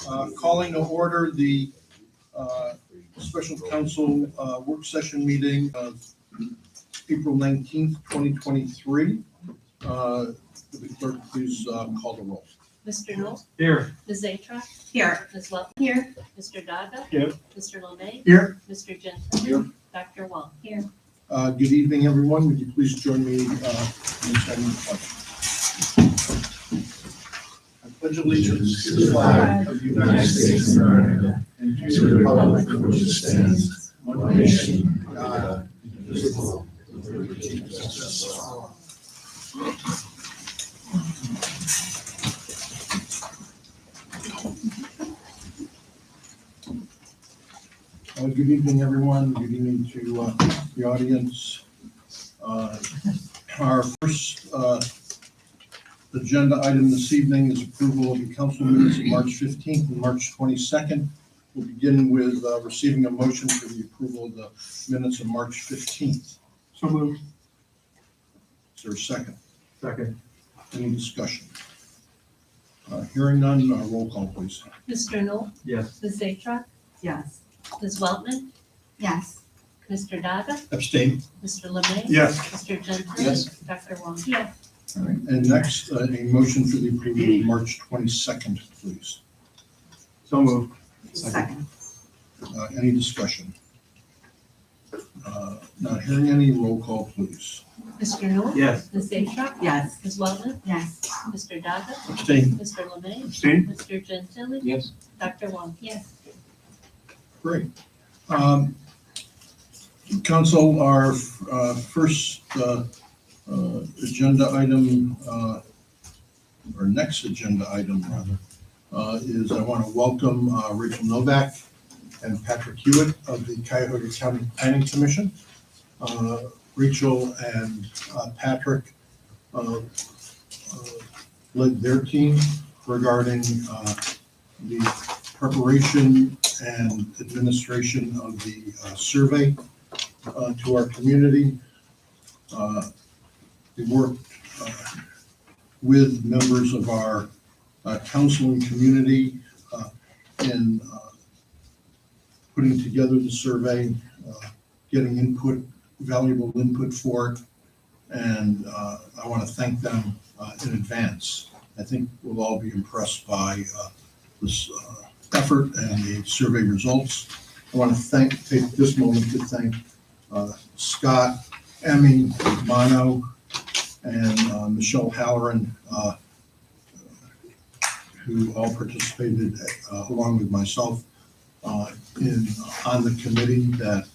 Calling to order the special council work session meeting of April 19th, 2023. Would the clerk please call the roll? Mr. Knoll? Here. Ms. Zatra? Here. Ms. Welton? Here. Mr. Daga? Here. Mr. Lemay? Here. Mr. Gentile? Here. Dr. Wong? Here. Good evening, everyone. Would you please join me in reciting the pledge? I pledge allegiance to the flag of the United States of America and to the republic for which it stands, one nation, under God, indivisible, with liberty and justice for all. Good evening, everyone. Good evening to the audience. Our first agenda item this evening is approval of the council minutes of March 15th and March 22nd. We'll begin with receiving a motion for the approval of the minutes of March 15th. So moved. Is there a second? Second. Any discussion? Hearing none, roll call, please. Mr. Knoll? Yes. Ms. Zatra? Yes. Ms. Weltman? Yes. Mr. Daga? Abstain. Mr. Lemay? Yes. Mr. Gentile? Yes. Dr. Wong? Here. All right. And next, a motion for the approval of March 22nd, please. So moved. Second. Any discussion? Not hearing any, roll call, please. Mr. Knoll? Yes. Ms. Zatra? Yes. Ms. Weltman? Yes. Mr. Daga? Abstain. Mr. Lemay? Abstain. Mr. Gentile? Yes. Dr. Wong? Yes. Great. Council, our first agenda item, or next agenda item rather, is I want to welcome Rachel Novak and Patrick Hewitt of the Cuyahoga County Planning Commission. Rachel and Patrick led their team regarding the preparation and administration of the survey to our community. We worked with members of our counseling community in putting together the survey, getting input, valuable input for it, and I want to thank them in advance. I think we'll all be impressed by this effort and the survey results. I want to take this moment to thank Scott, Emmy, Mono, and Michelle Halloran, who all participated along with myself on the committee that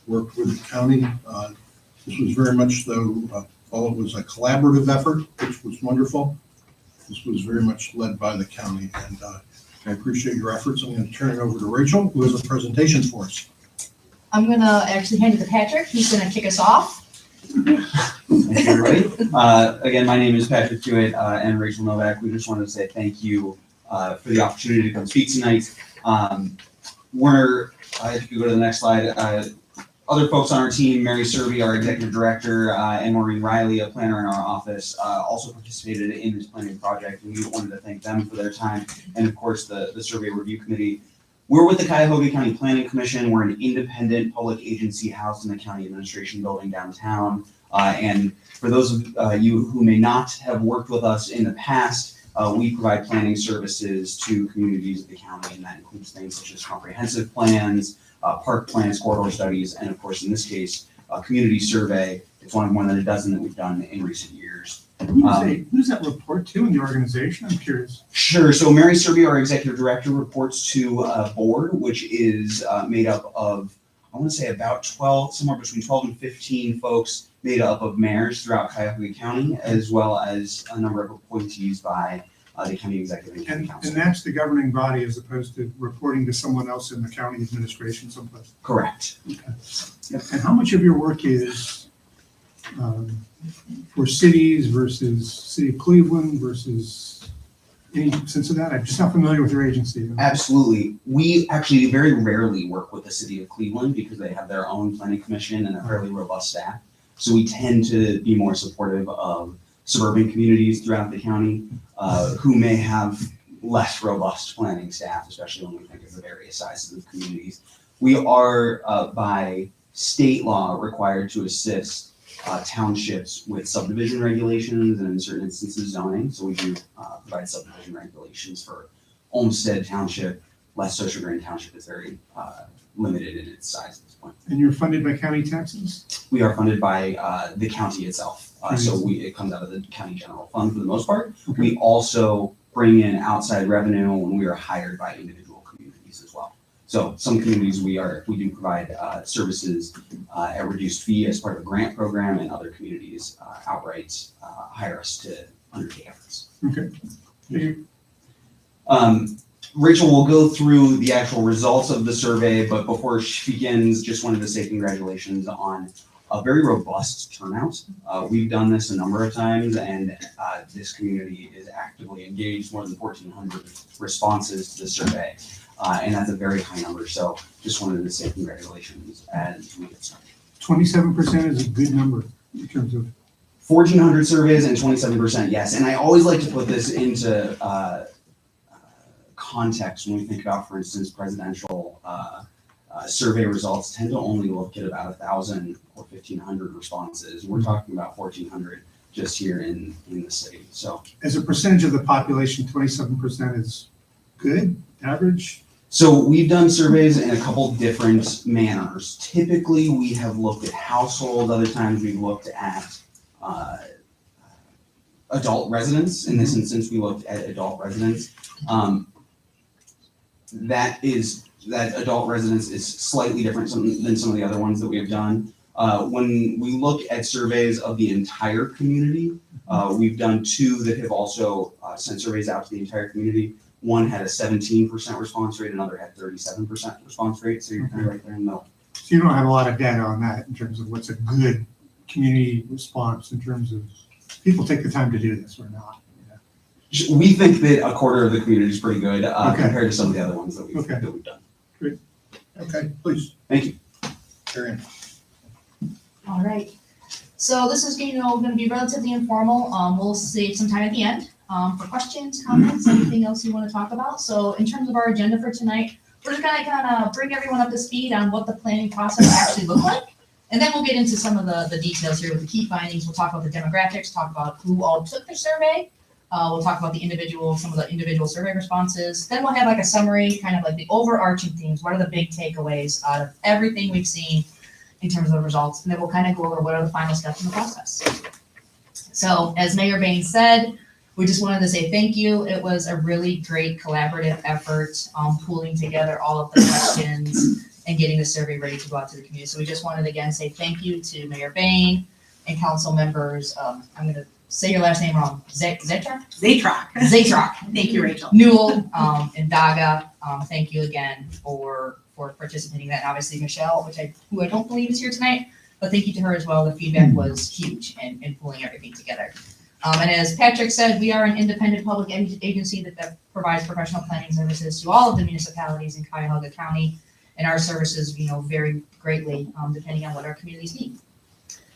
worked with the county. This was very much though, all it was a collaborative effort, which was wonderful. This was very much led by the county, and I appreciate your efforts. I'm going to turn it over to Rachel, who has a presentation for us. I'm gonna actually hand it to Patrick. He's gonna kick us off. Thank you, everybody. Again, my name is Patrick Hewitt and Rachel Novak. We just wanted to say thank you for the opportunity to come speak tonight. Werner, if you go to the next slide, other folks on our team, Mary Serby, our executive director, and Maureen Riley, a planner in our office, also participated in this planning project, and we wanted to thank them for their time, and of course the survey review committee. We're with the Cuyahoga County Planning Commission. We're an independent public agency housed in the county administration building downtown. And for those of you who may not have worked with us in the past, we provide planning services to communities of the county, and that includes things such as comprehensive plans, park plans, corridor studies, and of course, in this case, a community survey. It's one of more than a dozen that we've done in recent years. Who does that report to in the organization? I'm curious. Sure. So Mary Serby, our executive director, reports to a board, which is made up of, I want to say about 12, somewhere between 12 and 15 folks made up of mayors throughout Cuyahoga County, as well as a number of appointees by the county executive and county council. And that's the governing body as opposed to reporting to someone else in the county administration someplace. Correct. Okay. Yep. And how much of your work is for cities versus City of Cleveland versus any sense of that? I'm just not familiar with your agency. Absolutely. We actually very rarely work with the city of Cleveland because they have their own planning commission and a fairly robust staff. So we tend to be more supportive of suburban communities throughout the county who may have less robust planning staff, especially when we think of the various sizes of communities. We are, by state law, required to assist townships with subdivision regulations and in certain instances zoning. So we do provide subdivision regulations for Olmsted Township. Less Social Green Township is very limited in its size at this point. And you're funded by county taxes? We are funded by the county itself. So it comes out of the county general fund for the most part. Okay. We also bring in outside revenue when we are hired by individual communities as well. So some communities we do provide services at reduced fee as part of a grant program, and other communities outright hire us to undertake efforts. Okay. Rachel will go through the actual results of the survey, but before she begins, just wanted to say congratulations on a very robust turnout. We've done this a number of times, and this community is actively engaged, more than 1,400 responses to the survey. And that's a very high number, so just wanted to say congratulations as we get started. 27% is a good number in terms of, 1,400 surveys and 27%, yes. And I always like to put this into context when we think about, for instance, presidential survey results tend to only look at about 1,000 or 1,500 responses. We're talking about 1,400 just here in the city. So as a percentage of the population, 27% is good, average? So we've done surveys in a couple different manners. Typically, we have looked at household. Other times we've looked at adult residents. In this instance, we looked at adult residents. That adult residence is slightly different than some of the other ones that we have done. When we look at surveys of the entire community, we've done two that have also sent surveys out to the entire community. One had a 17% response rate, another had 37% response rate, so you're kind of right there in the middle. So you don't have a lot of data on that in terms of what's a good community response in terms of people take the time to do this or not. We think that a quarter of the community is pretty good Okay. compared to some of the other ones that we've done. Okay, please, Thank you. carry on. All right. So this is going to be relatively informal. We'll save some time at the end for questions, comments, anything else you want to talk about. So in terms of our agenda for tonight, we're just going to kind of bring everyone up to speed on what the planning process actually looked like. And then we'll get into some of the details here with the key findings. We'll talk about the demographics, talk about who all took the survey. We'll talk about some of the individual survey responses. Then we'll have like a summary, kind of like the overarching themes. What are the big takeaways out of everything we've seen in terms of the results? And then we'll kind of go over what are the final steps in the process. So as Mayor Bain said, we just wanted to say thank you. It was a really great collaborative effort pulling together all of the questions and getting the survey ready to go out to the community. So we just wanted to again say thank you to Mayor Bain and council members. I'm going to say your last name wrong. Zatrak? Zatrak. Thank you, Rachel. Newell and Daga. Thank you again for participating in that. And obviously Michelle, who I don't believe is here tonight, but thank you to her as well. The feedback was huge in pulling everything together. And as Patrick said, we are an independent public agency that provides professional planning services to all of the municipalities in Cuyahoga County, and our services, vary greatly depending on what our communities need.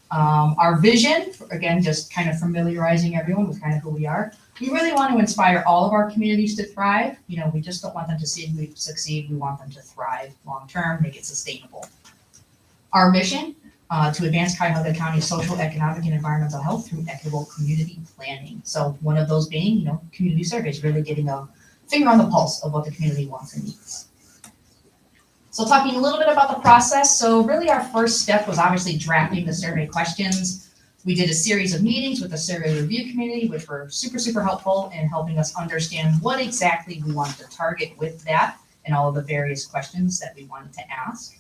Our vision, again, just kind of familiarizing everyone with kind of who we are. We really want to inspire all of our communities to thrive. We just don't want them to succeed. We want them to thrive long-term, make it sustainable. Our mission, to advance Cuyahoga County's social, economic, and environmental health through equitable community planning. So one of those being, community surveys, really getting a finger on the pulse of what the community wants and needs. So talking a little bit about the process. So really our first step was obviously drafting the survey questions. We did a series of meetings with the survey review committee, which were super, super helpful in helping us understand what exactly we wanted to target with that and all of the various questions that we wanted to ask.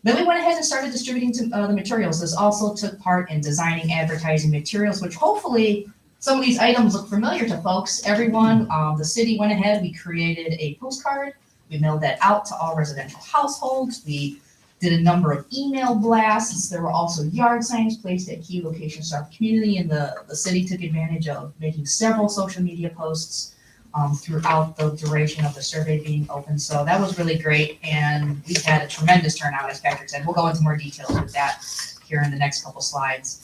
Then we went ahead and started distributing the materials. This also took part in designing advertising materials, which hopefully some of these items look familiar to folks. Everyone, the city went ahead, we created a postcard. We mailed that out to all residential households. We did a number of email blasts. There were also yard signs placed at key locations throughout the community, and the city took advantage of making several social media posts throughout the duration of the survey being open. So that was really great, and we've had a tremendous turnout, as Patrick said. We'll go into more details with that here in the next couple slides.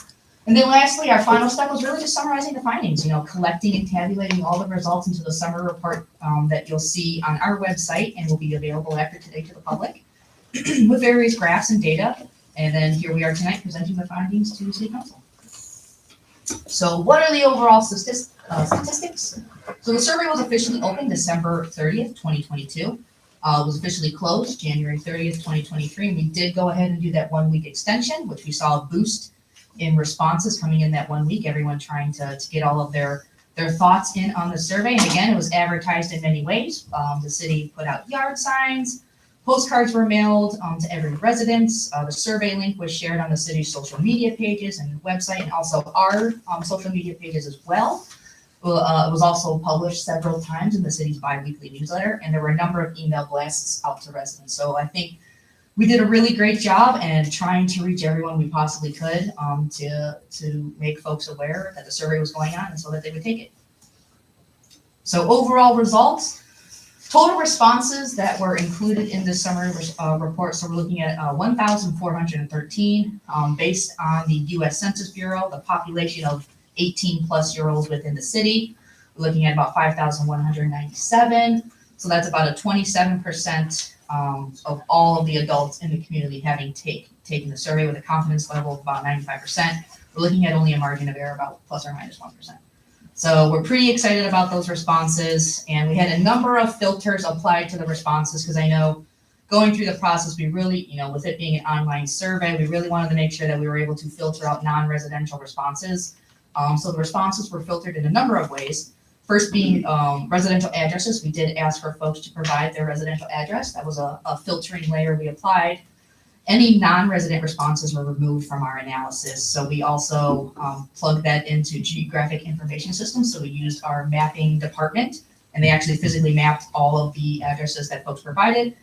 And then lastly, our final step was really just summarizing the findings, collecting and tabulating all the results into the summary report that you'll see on our website and will be available after today to the public with various graphs and data. And then here we are tonight presenting the findings to City Council. So what are the overall statistics? So the survey was officially opened December 30th, 2022. Was officially closed January 30th, 2023. And we did go ahead and do that 1 week extension, which we saw a boost in responses coming in that 1 week, everyone trying to get all of their thoughts in on the survey. And again, it was advertised in many ways. The city put out yard signs, postcards were mailed to every residence. The survey link was shared on the city's social media pages and website, and also our social media pages as well. It was also published several times in the city's bi-weekly newsletter, and there were a number of email blasts out to residents. So I think we did a really great job and trying to reach everyone we possibly could to make folks aware that the survey was going on and so that they would take it. So overall results, total responses that were included in this summary report. So we're looking at 1,413 based on the U.S. Census Bureau, the population of 18 plus year olds within the city. We're looking at about 5,197. So that's about a 27% of all of the adults in the community having taken the survey with a confidence level of about 95%. We're looking at only a margin of error about plus or minus 1%. So we're pretty excited about those responses, and we had a number of filters applied to the responses because I know going through the process, we really, with it being an online survey, we really wanted to make sure that we were able to filter out non-residential responses. So the responses were filtered in a number of ways. First being residential addresses. We did ask for folks to provide their residential address. That was a filtering layer we applied. Any non-resident responses were removed from our analysis. So we also plugged that into geographic information systems. So we used our mapping department, and they actually physically mapped all of the addresses that folks provided,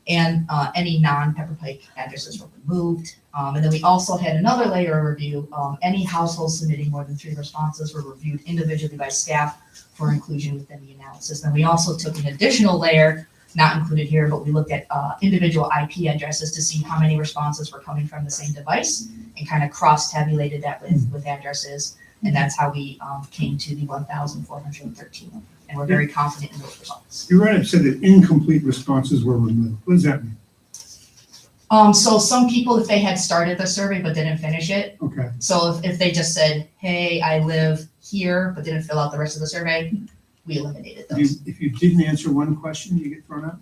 and any non-Pepper Pike addresses were removed. And then we also had another layer of review. Any households submitting more than 3 responses were reviewed individually by staff for inclusion within the analysis. Then we also took an additional layer, not included here, but we looked at individual IP addresses to see how many responses were coming from the same device and kind of cross-tabulated that with addresses. And that's how we came to the 1,413. And we're very confident in those results. You read it said that incomplete responses were removed. What does that mean? So some people, if they had started the survey but didn't finish it, Okay. so if they just said, hey, I live here, but didn't fill out the rest of the survey, we eliminated those. If you didn't answer one question, you get thrown out?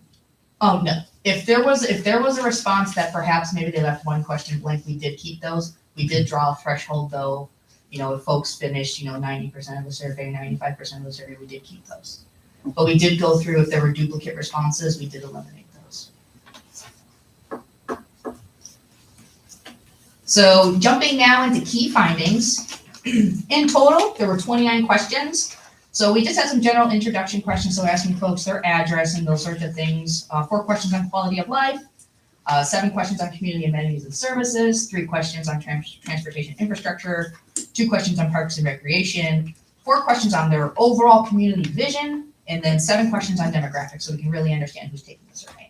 Oh, no. If there was a response that perhaps maybe they left one question blank, we did keep those. We did draw a threshold though. If folks finished, 90% of the survey, 95% of the survey, we did keep those. But we did go through, if there were duplicate responses, we did eliminate those. So jumping now into key findings. In total, there were 29 questions. So we just had some general introduction questions, so asking folks their address and those sorts of things. 4 questions on quality of life, 7 questions on community amenities and services, 3 questions on transportation infrastructure, 2 questions on parks and recreation, 4 questions on their overall community vision, and then 7 questions on demographics, so we can really understand who's taking the survey.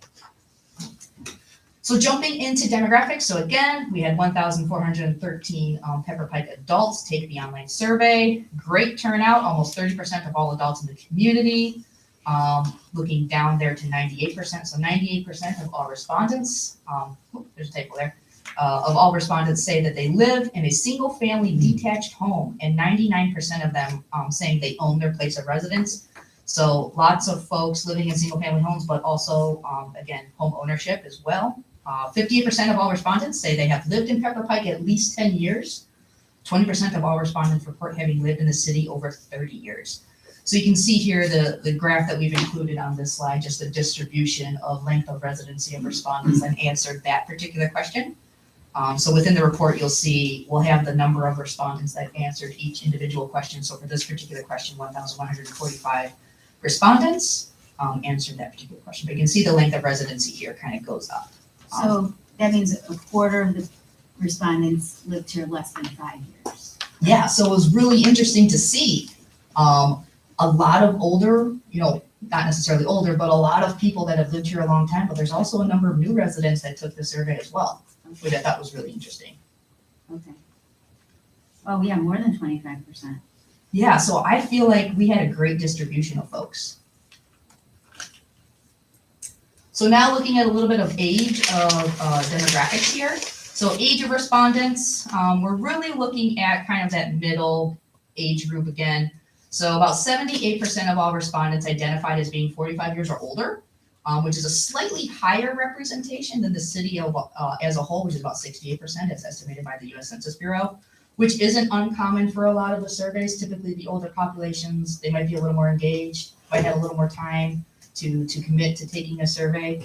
So jumping into demographics, so again, we had 1,413 Pepper Pike adults take the online survey. Great turnout, almost 30% of all adults in the community. Looking down there to 98%, so 98% of all respondents, there's a typo there, of all respondents say that they live in a single-family detached home, and 99% of them saying they own their place of residence. So lots of folks living in single-family homes, but also, again, home ownership as well. 58% of all respondents say they have lived in Pepper Pike at least 10 years. 20% of all respondents report having lived in the city over 30 years. So you can see here the graph that we've included on this slide, just the distribution of length of residency of respondents that answered that particular question. So within the report, you'll see we'll have the number of respondents that answered each individual question. So for this particular question, 1,145 respondents answered that particular question. But you can see the length of residency here kind of goes up. So that means a quarter of the respondents lived here less than 5 years. Yeah, so it was really interesting to see a lot of older, not necessarily older, but a lot of people that have lived here a long time, but there's also a number of new residents that took the survey as well, which I thought was really interesting. Okay. Oh, yeah, more than 25%. Yeah, so I feel like we had a great distribution of folks. So now looking at a little bit of age of demographics here. So age of respondents, we're really looking at kind of that middle age group again. So about 78% of all respondents identified as being 45 years or older, which is a slightly higher representation than the city as a whole, which is about 68%, as estimated by the US Census Bureau, which isn't uncommon for a lot of the surveys. Typically the older populations, they might be a little more engaged, might have a little more time to commit to taking a survey.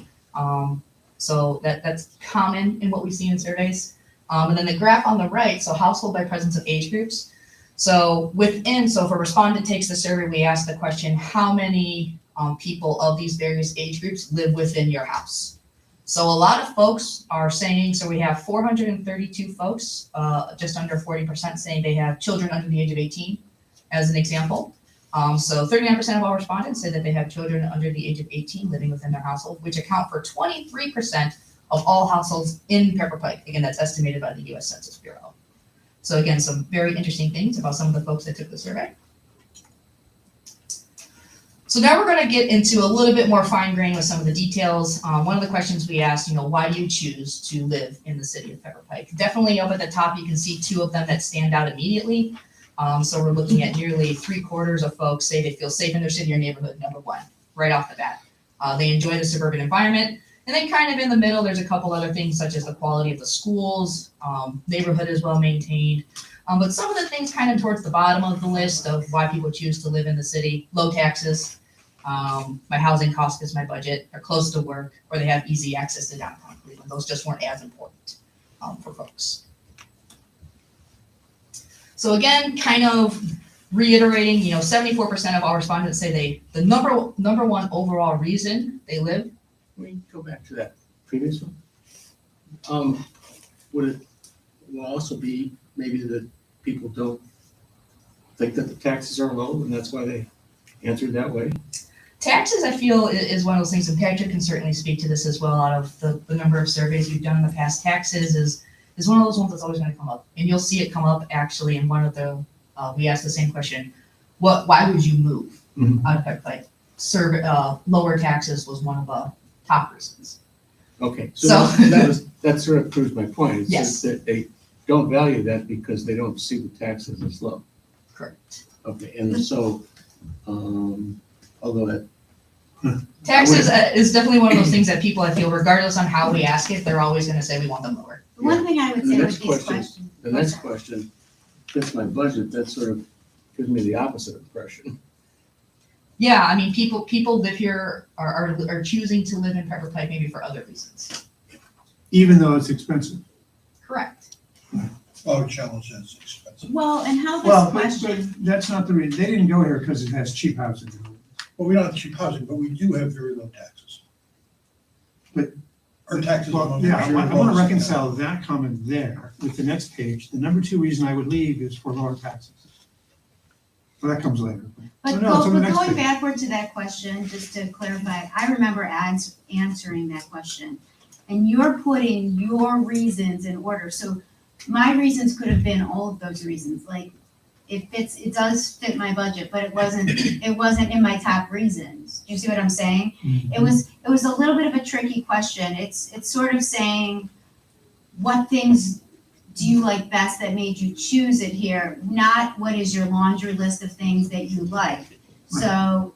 So that's common in what we see in surveys. And then the graph on the right, so household by presence of age groups. So so if a respondent takes the survey, we ask the question, how many people of these various age groups live within your house? So a lot of folks are saying, so we have 432 folks, just under 40% saying they have children under the age of 18, as an example. So 39% of all respondents say that they have children under the age of 18 living within their household, which account for 23% of all households in Pepper Pike. Again, that's estimated by the US Census Bureau. So again, some very interesting things about some of the folks that took the survey. So now we're going to get into a little bit more fine grain with some of the details. One of the questions we asked, why do you choose to live in the city of Pepper Pike? Definitely up at the top, you can see two of them that stand out immediately. So we're looking at nearly 3/4 of folks say they feel safe in their city or neighborhood, number one, right off the bat. They enjoy the suburban environment. And then kind of in the middle, there's a couple other things such as the quality of the schools, neighborhood is well maintained. But some of the things kind of towards the bottom of the list of why people choose to live in the city, low taxes, my housing cost is my budget, they're close to work, or they have easy access to downtown Cleveland. Those just weren't as important for folks. So again, kind of reiterating, 74% of all respondents say the number one overall reason they live. Let me go back to that previous one. Would it will also be maybe that people don't think that the taxes are low and that's why they answered that way? Taxes, I feel, is one of those things, and Patrick can certainly speak to this as well. Out of the number of surveys we've done in the past, taxes is one of those ones that's always going to come up, and you'll see it come up actually in one of the. We asked the same question: why would you move out of Pepper Pike? Lower taxes was one of the top reasons. Okay, So- that sort of proves my point. It's Yes. just that they don't value that because they don't see the taxes as low. Correct. Okay, and so, although that, Taxes is definitely one of those things that people, I feel, regardless on how we ask it, they're always going to say we want them lower. The one thing I would The say next with these question- questions. the next question fits my budget, that sort of gives me the opposite impression. Yeah, I mean, people live here are choosing to live in Pepper Pike maybe for other reasons. Even though it's expensive. Correct. Oh, challenge is expensive. Well, and how Well, this but question, that's not the reason. They didn't go here because it has cheap housing. Well, we don't have cheap housing, but we do have very low taxes. But- Our taxes. Well, among the yeah, I very want to lowest. reconcile that comment there with the next page. The number 2 reason I would leave is for lower taxes. So that comes later. but So no, it's on the next going page. backward to that question, just to clarify, I remember answering that question. And you're putting your reasons in order. So my reasons could have been all of those reasons, like it does fit my budget, but it wasn't in my top reasons. Do you see what I'm saying? Mm-hmm. It was a little bit of a tricky question. It's sort of saying, what things do you like best that made you choose it here? Not what is your laundry list of things that you like. So,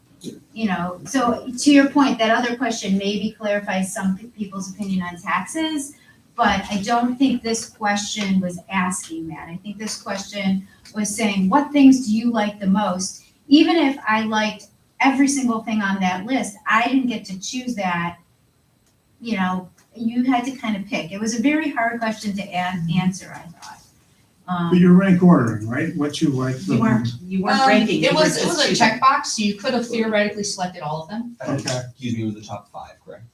so to your point, that other question maybe clarifies some people's opinion on taxes, but I don't think this question was asking that. I think this question was saying, what things do you like the most? Even if I liked every single thing on that list, I didn't get to choose that. You had to kind of pick. It was a very hard question to answer, I thought. But you're rank ordering, right? What you like. You weren't ranking. It you were was just a choosing. checkbox, so you could have theoretically selected all of them. Okay. Excuse me, it was the top 5, correct?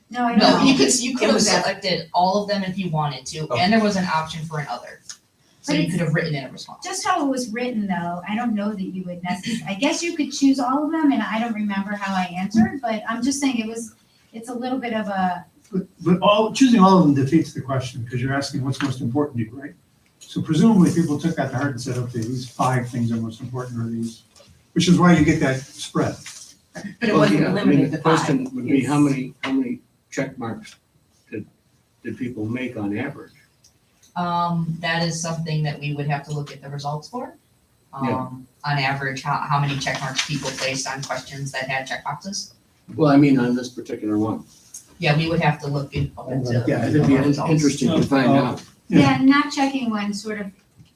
No, I No, know. you could It have was that- selected all of them if you wanted to, Okay. and there was an option for an other. So But you it's- could have written in a response. Just how it was written, though, I don't know that you would necessarily, I guess you could choose all of them, and I don't remember how I answered, but I'm just saying it's a little bit of a, But choosing all of them defeats the question because you're asking what's most important to you, right? So presumably people took that to heart and said, okay, these 5 things are most important, or these, which is why you get that spread. But it Well, wasn't yeah, I mean, limited the to 5. question would be, how It's- many check marks did people make on average? That is something that we would have to look at the results for. Yeah. On average, how many check marks people placed on questions that had check boxes. Well, I mean, on this particular one. Yeah, we would have to look into. Yeah, it'd be the results. interesting to find out. Yeah, not checking one sort of,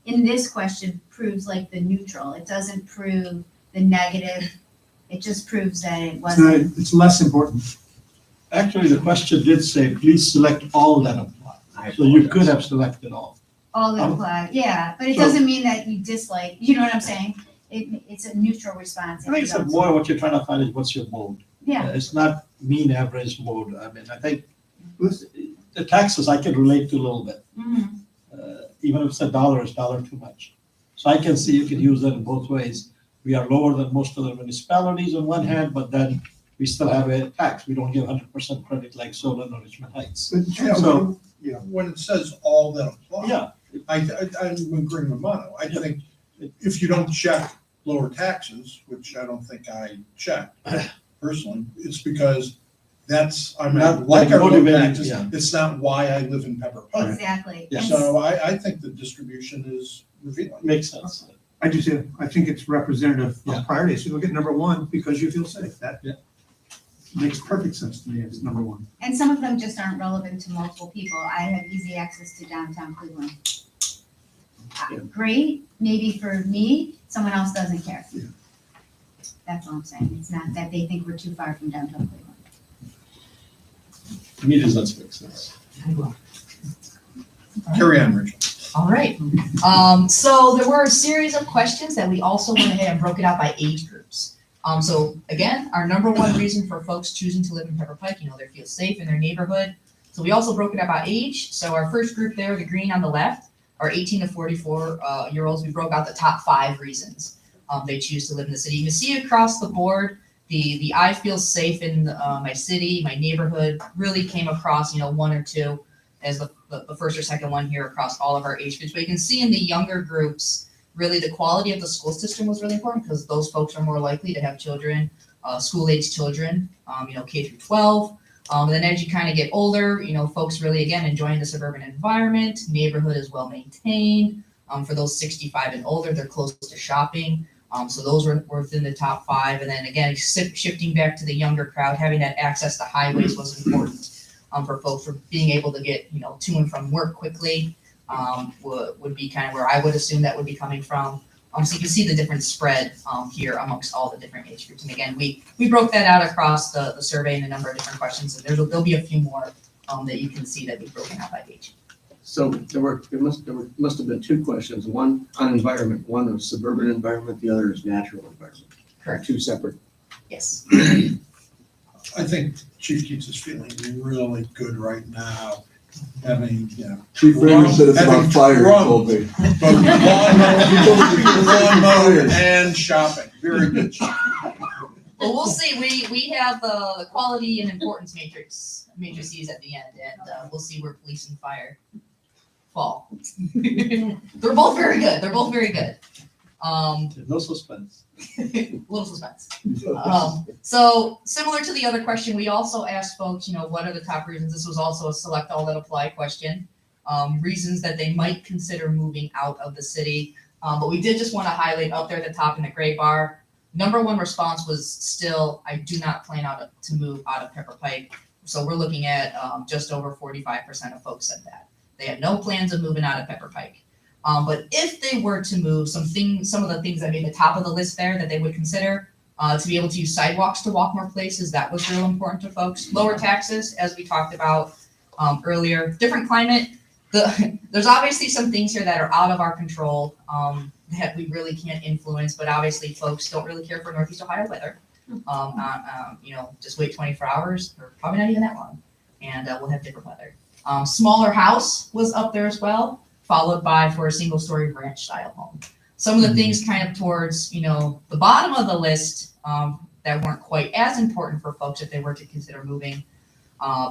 in this question, proves like the neutral. It doesn't prove the negative. It just proves that it It's wasn't. it's less important. Actually, the question did say, please select all that apply. So you could have selected all. All that apply, yeah, but it So- doesn't mean that you dislike, you know what I'm saying? It's a neutral response. I think it's more what you're trying to find is what's your mode. Yeah, It's not mean average mode. I mean, I think the taxes I can relate to a little bit. mhm. Even if it's $1, it's $1 too much. So I can see you can use that in both ways. We are lower than most of the municipalities on one hand, but then we still have a tax. We don't give 100% credit like Solon or Richmond Heights. But in terms So- of, yeah, When it says all that apply. Yeah, I'm agreeing with Mono. I think if you don't check lower taxes, which I don't think I checked personally, it's because I'm Not not like our low motivating, taxes. yeah. It's not why I live in Pepper Pike. Exactly. Yeah. And So I think the distribution is revealing. makes sense. I do too. I think it's representative Yeah. of priorities. You look at number 1 because you feel safe. That Yeah. makes perfect sense to me as number 1. And some of them just aren't relevant to multiple people. I have easy access to downtown Cleveland. Yeah. Great, maybe for me, someone else doesn't care. Yeah. That's all I'm saying. It's not that they think we're too far from downtown Cleveland. To me, does not make sense. Carry on, Rachel. All right. So there were a series of questions that we also went ahead and broke it out by age groups. So again, our number 1 reason for folks choosing to live in Pepper Pike, they feel safe in their neighborhood. So we also broke it out by age. So our first group there, the green on the left, are 18 to 44 year olds. We broke out the top 5 reasons they choose to live in the city. You can see across the board, the I feel safe in my city, my neighborhood really came across, 1 or 2 as the first or second one here across all of our age groups. But you can see in the younger groups, really the quality of the school system was really important because those folks are more likely to have children, school-age children, K through 12. And then as you kind of get older, folks really, again, enjoying the suburban environment, neighborhood is well maintained. For those 65 and older, they're close to shopping. So those were within the top 5. And then again, shifting back to the younger crowd, having that access to highways was important for folks for being able to get, to and from work quickly. Would be kind of where I would assume that would be coming from. So you can see the different spread here amongst all the different age groups. And again, we broke that out across the survey in a number of different questions. And there'll be a few more that you can see that we've broken out by age. So there must have been 2 questions, one on environment, one is suburban environment, the other is natural environment. Correct. 2 separate. Yes. I think Chief Keats is feeling really good right now, having, Chief Raymond said it's about fire, he told me. both lawnmower and shopping. Very good. Well, we'll see. We have the quality and importance matrices at the end, and we'll see where police and fire fall. They're both very good. No suspense. Little suspense. So similar to the other question, we also asked folks, what are the top reasons? This was also a select all that apply question. Reasons that they might consider moving out of the city. But we did just want to highlight up there at the top in the gray bar. Number 1 response was still, I do not plan to move out of Pepper Pike. So we're looking at just over 45% of folks said that. They had no plans of moving out of Pepper Pike. But if they were to move, some of the things that made the top of the list there that they would consider, to be able to use sidewalks to walk more places, that was real important to folks. Lower taxes, as we talked about earlier. Different climate. There's obviously some things here that are out of our control that we really can't influence, but obviously folks don't really care for Northeast Ohio weather. Just wait 24 hours, or probably not even that long, and we'll have different weather. Smaller house was up there as well, followed by for a single-story ranch style home. Some of the things kind of towards, the bottom of the list that weren't quite as important for folks if they were to consider moving.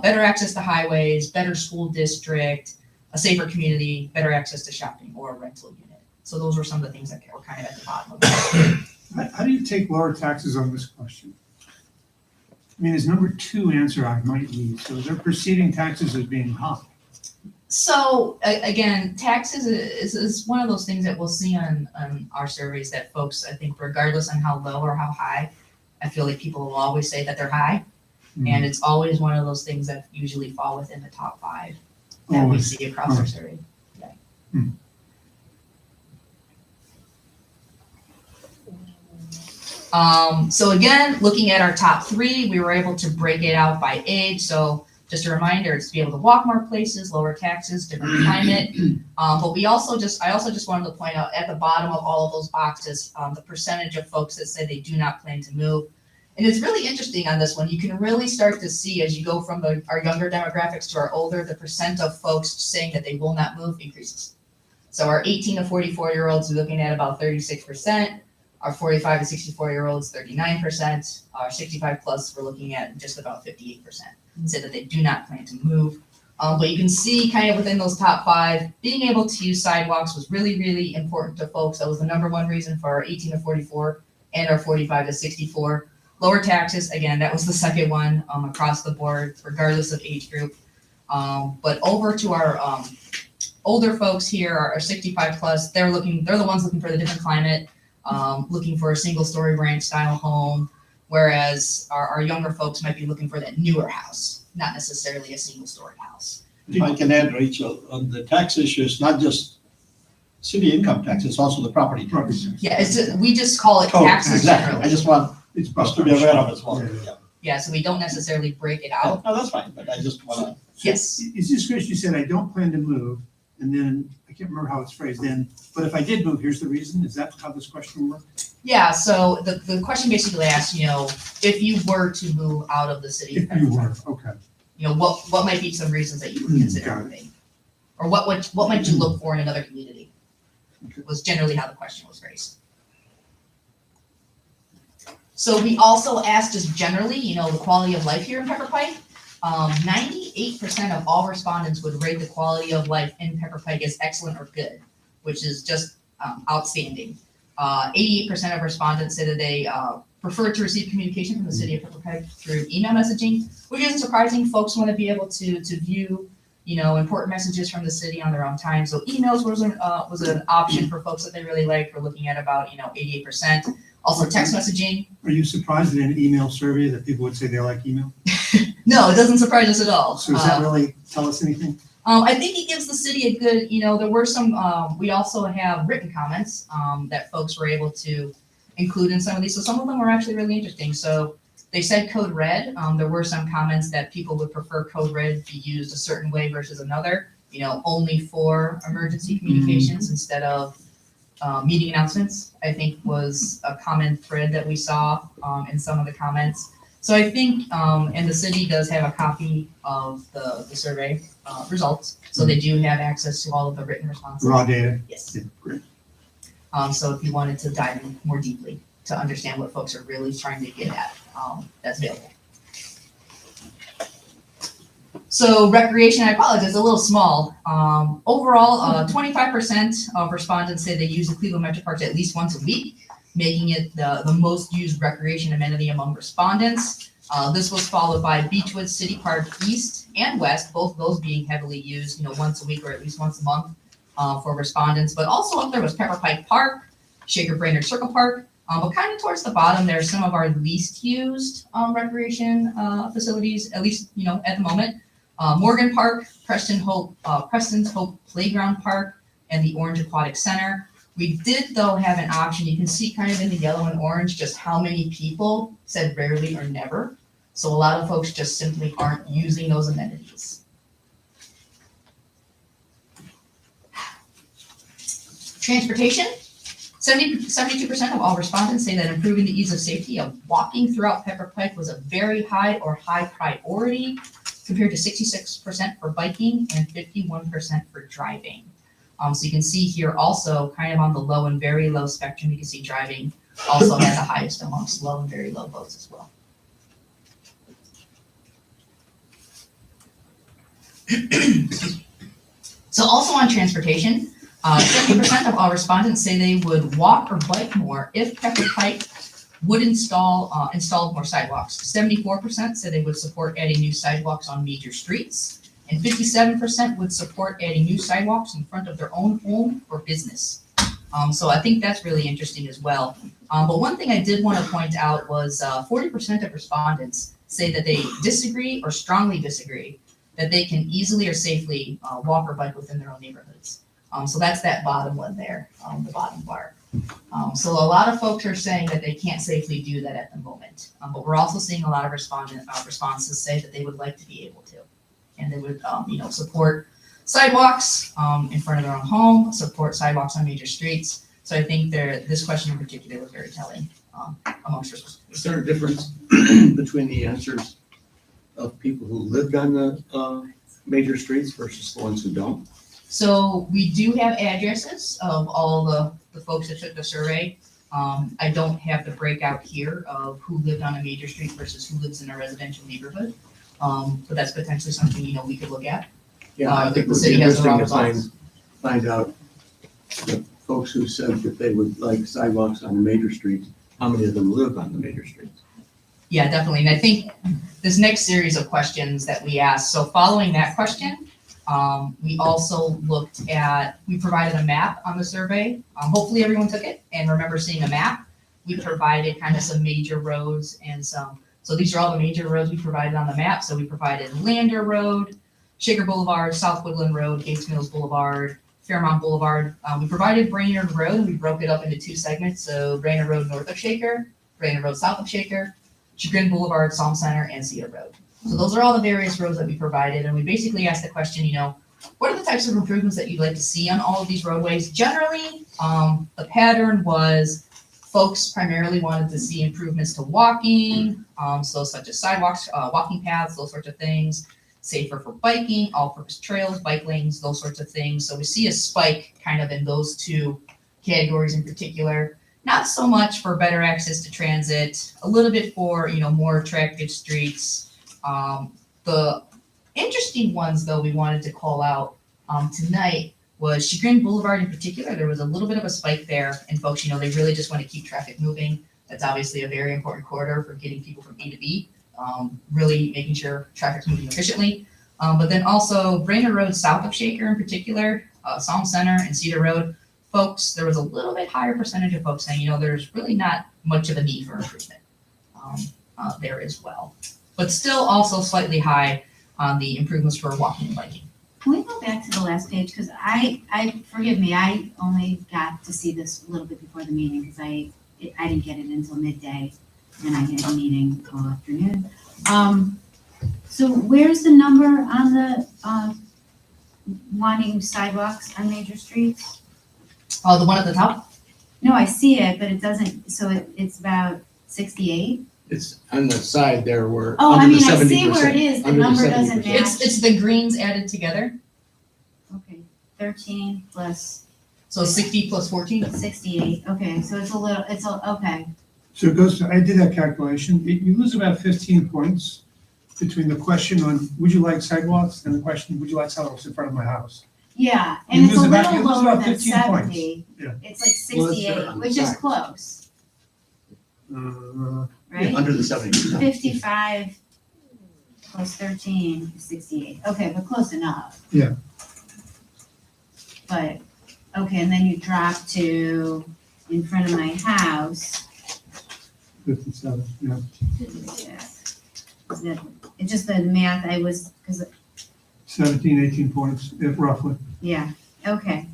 Better access to highways, better school district, a safer community, better access to shopping, or a rental unit. So those were some of the things that were kind of at the bottom of it. How do you take lower taxes on this question? I mean, as number 2 answer I might need, so they're perceiving taxes as being high. So again, taxes is one of those things that we'll see on our surveys that folks, I think regardless on how low or how high, I feel like people will always say that they're high. And it's always one of those things that usually fall within the top 5 that we Always. see across our survey. So again, looking at our top 3, we were able to break it out by age. So just a reminder, it's to be able to walk more places, lower taxes, different climate. But I also just wanted to point out at the bottom of all of those boxes, the percentage of folks that say they do not plan to move. And it's really interesting on this one. You can really start to see as you go from our younger demographics to our older, the percent of folks saying that they will not move increases. So our 18 to 44-year-olds are looking at about 36%. Our 45 to 64-year-olds, 39%. Our 65 plus, we're looking at just about 58%. Say that they do not plan to move. But you can see kind of within those top 5, being able to use sidewalks was really, really important to folks. That was the number 1 reason for our 18 to 44 and our 45 to 64. Lower taxes, again, that was the second one across the board, regardless of age group. But over to our older folks here, our 65 plus, they're the ones looking for the different climate, looking for a single-story ranch style home, whereas our younger folks might be looking for that newer house, not necessarily a single-story house. If I can add, Rachel, on the tax issue, it's not just city income tax, it's also the property tax. Yeah, we just call it taxes Exactly, I generally. just want It's us to be aware of it as well. Yeah. Yeah. Yeah, so we don't necessarily break it out. No, that's fine, but I just wanna, Yes. Is this because you said, I don't plan to move, and then, I can't remember how it's phrased then, but if I did move, here's the reason? Is that how this question worked? Yeah, so the question basically asks, if you were to move out of the city of If you were, Pembroke, okay. what might be some reasons that you would consider Got it. moving? Or what might you look for in another community? Okay. Was generally how the question was phrased. So we also asked just generally, the quality of life here in Pepper Pike. 98% of all respondents would rate the quality of life in Pepper Pike as excellent or good, which is just outstanding. 88% of respondents say that they prefer to receive communication from the city of Pepper Pike through email messaging, which isn't surprising. Folks want to be able to view, important messages from the city on their own time. So emails was an option for folks that they really liked. We're looking at about 88%. Also text messaging. Are you surprised in an email survey that people would say they like email? No, it doesn't surprise us at all. So does that really tell us anything? I think it gives the city a good, there were some, we also have written comments that folks were able to include in some of these. So some of them were actually really interesting. So they said code red. There were some comments that people would prefer code red be used a certain way versus another, only for emergency communications instead of meeting announcements, I think was a common thread that we saw in some of the comments. So I think, and the city does have a copy of the survey results, so they do have access to all of the written responses. Raw data? Yes. Yeah, great. So if you wanted to dive in more deeply to understand what folks are really trying to get at, that's available. So recreation, I apologize, a little small. Overall, 25% of respondents say they use the Cleveland Metro Parks at least once a week, making it the most used recreation amenity among respondents. This was followed by Beechwood City Park East and West, both of those being heavily used, once a week or at least once a month for respondents. But also up there was Pepper Pike Park, Shaker Brainerd Circle Park. But kind of towards the bottom, there are some of our least used recreation facilities, at least, at the moment. Morgan Park, Preston's Hope Playground Park, and the Orange Aquatic Center. We did, though, have an option. You can see kind of in the yellow and orange just how many people said rarely or never. So a lot of folks just simply aren't using those amenities. Transportation. 72% of all respondents say that improving the ease of safety of walking throughout Pepper Pike was a very high or high priority, compared to 66% for biking and 51% for driving. So you can see here also kind of on the low and very low spectrum, you can see driving also had the highest amongst low and very low votes as well. So also on transportation, 70% of all respondents say they would walk or bike more if Pepper Pike would install more sidewalks. 74% said they would support adding new sidewalks on major streets, and 57% would support adding new sidewalks in front of their own home or business. So I think that's really interesting as well. But one thing I did want to point out was 40% of respondents say that they disagree or strongly disagree that they can easily or safely walk or bike within their own neighborhoods. So that's that bottom one there, the bottom bar. So a lot of folks are saying that they can't safely do that at the moment. But we're also seeing a lot of responses say that they would like to be able to. And they would, support sidewalks in front of their own home, support sidewalks on major streets. So I think this question in particular was very telling amongst us. Is there a difference between the answers of people who lived on the major streets versus the ones who don't? So we do have addresses of all the folks that took the survey. I don't have the breakout here of who lived on a major street versus who lives in a residential neighborhood. But that's potentially something, we could look at. Yeah, I think it The would be city has their interesting own to results. find out the folks who said that they would like sidewalks on the major streets, how many of them live on the major streets? Yeah, definitely. And I think this next series of questions that we asked, so following that question, we also we provided a map on the survey. Hopefully everyone took it and remember seeing a map. We provided kind of some major roads and so these are all the major roads we provided on the map. So we provided Lander Road, Shaker Boulevard, South Woodland Road, Gates Mills Boulevard, Fairmount Boulevard. We provided Brainerd Road, and we broke it up into two segments. So Brainerd Road north of Shaker, Brainerd Road south of Shaker, Chagrin Boulevard, Psalm Center, and Cedar Road. So those are all the various roads that we provided, and we basically asked the question, what are the types of improvements that you'd like to see on all of these roadways? Generally, the pattern was folks primarily wanted to see improvements to walking, so such as sidewalks, walking paths, those sorts of things, safer for biking, all-purpose trails, bike lanes, those sorts of things. So we see a spike kind of in those two categories in particular. Not so much for better access to transit, a little bit for, more attractive streets. The interesting ones, though, we wanted to call out tonight was Chagrin Boulevard in particular. There was a little bit of a spike there, and folks, they really just want to keep traffic moving. That's obviously a very important corridor for getting people from A to B, really making sure traffic's moving efficiently. But then also Brainerd Road south of Shaker in particular, Psalm Center and Cedar Road, folks, there was a little bit higher percentage of folks saying, there's really not much of a need for improvement there as well. But still also slightly high on the improvements for walking and biking. Can we go back to the last page? Because forgive me, I only got to see this a little bit before the meeting because I didn't get it until midday and I had a meeting all afternoon. So where's the number on the wanting sidewalks on major streets? Oh, the one at the top? No, I see it, but it doesn't, so it's about 68? It's on the side there where. Oh, under I the mean, I see where 70%, it is, the under number 70%. doesn't match. It's the greens added together. Okay, 13 plus So 60 plus 14. 68, okay, so okay. So it goes to, I did that calculation, you lose about 15 points between the question on, would you like sidewalks, and the question, would you like sidewalks in front of my house? Yeah, You and it's a lose about- little you lose lower about than 15 points. 70. Yeah. It's like Well, that's 68, on the which is side. close, right? Under the 70%. 55 plus 13 is 68. Okay, but close enough. Yeah. But, okay, and then you drop to in front of my house. 57, yeah. Yeah. It's just the math because 17, 18 points, roughly. yeah, okay.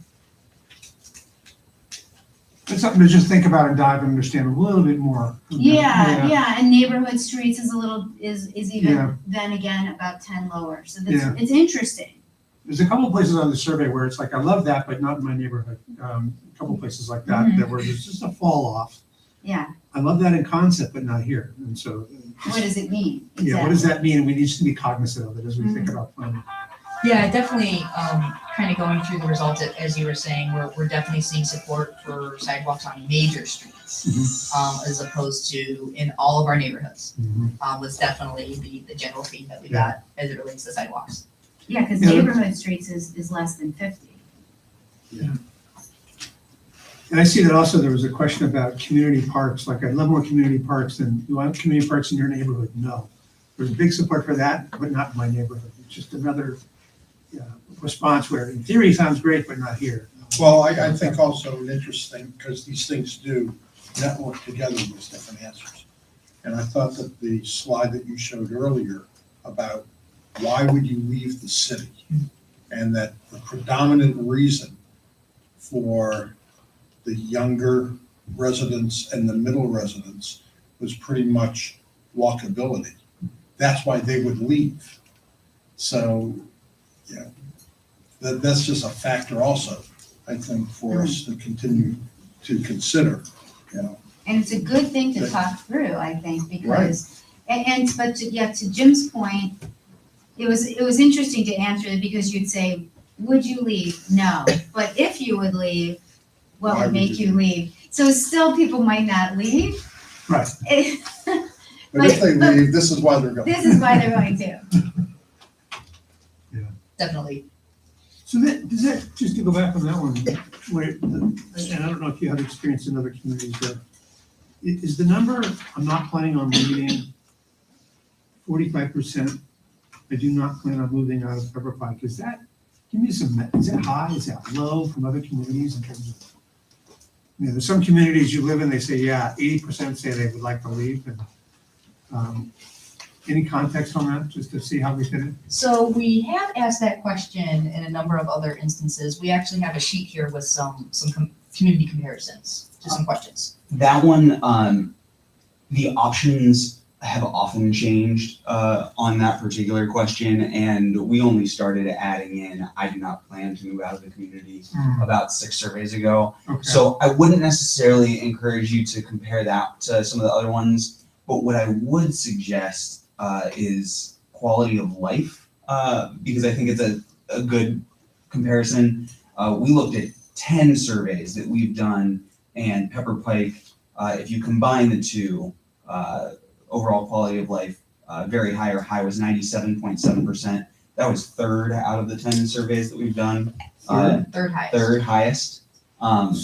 It's something to just think about and dive and understand a little bit more. Yeah, and neighborhood streets is is even, Yeah. then again, about 10 lower, so Yeah. it's interesting. There's a couple of places on the survey where it's like, I love that, but not in my neighborhood. A couple of places like that, that where there's just a fall off. Yeah, I love that in concept, but not here. And so, what does it mean? yeah, what does that mean? And we need to be cognizant of it as we think about planning. Yeah, definitely, kind of going through the results, as you were saying, we're definitely seeing support for sidewalks on major streets, as opposed to in all of our neighborhoods, was definitely the general theme that we got as it relates to sidewalks. Yeah, because Yeah. neighborhood streets is less than 50. And I see that also there was a question about community parks, like I'd love more community parks than, you want community parks in your neighborhood? No. There's big support for that, but not in my neighborhood. It's just another response where in theory sounds great, but not here. Well, I think also interesting, because these things do network together with different answers. And I thought that the slide that you showed earlier about why would you leave the city? And that the predominant reason for the younger residents and the middle residents was pretty much walkability. That's why they would leave. So, yeah, that's just a factor also, I think, for us to continue to consider, you know. And it's a good thing to talk through, I think, because, but to Jim's point, it was interesting to answer it because you'd say, would you leave? No. But if you would leave, what Why would would make you you leave? So still people might not leave. Right. But if they leave, this is why they're going. This is why they're going to. Definitely. So does that, just to go back on that one, where, and I don't know if you have experience in other communities, but is the number, I'm not planning on leaving 45%, I do not plan on moving out of Pepper Pike, is that, give me some, is that high, is that low from other communities in terms of, there's some communities you live in, they say, yeah, 80% say they would like to leave, and any context on that, just to see how we fit it? So we have asked that question in a number of other instances. We actually have a sheet here with some community comparisons to some questions. That one, the options have often changed on that particular question, and we only started adding in, I do not plan to move out of the community about 6 surveys ago. Okay. So I wouldn't necessarily encourage you to compare that to some of the other ones, but what I would suggest is quality of life, because I think it's a good comparison. We looked at 10 surveys that we've done, and Pepper Pike, if you combine the two, overall quality of life, very high, or high was 97.7%. That was third out of the 10 surveys that we've done. Third highest. Third highest.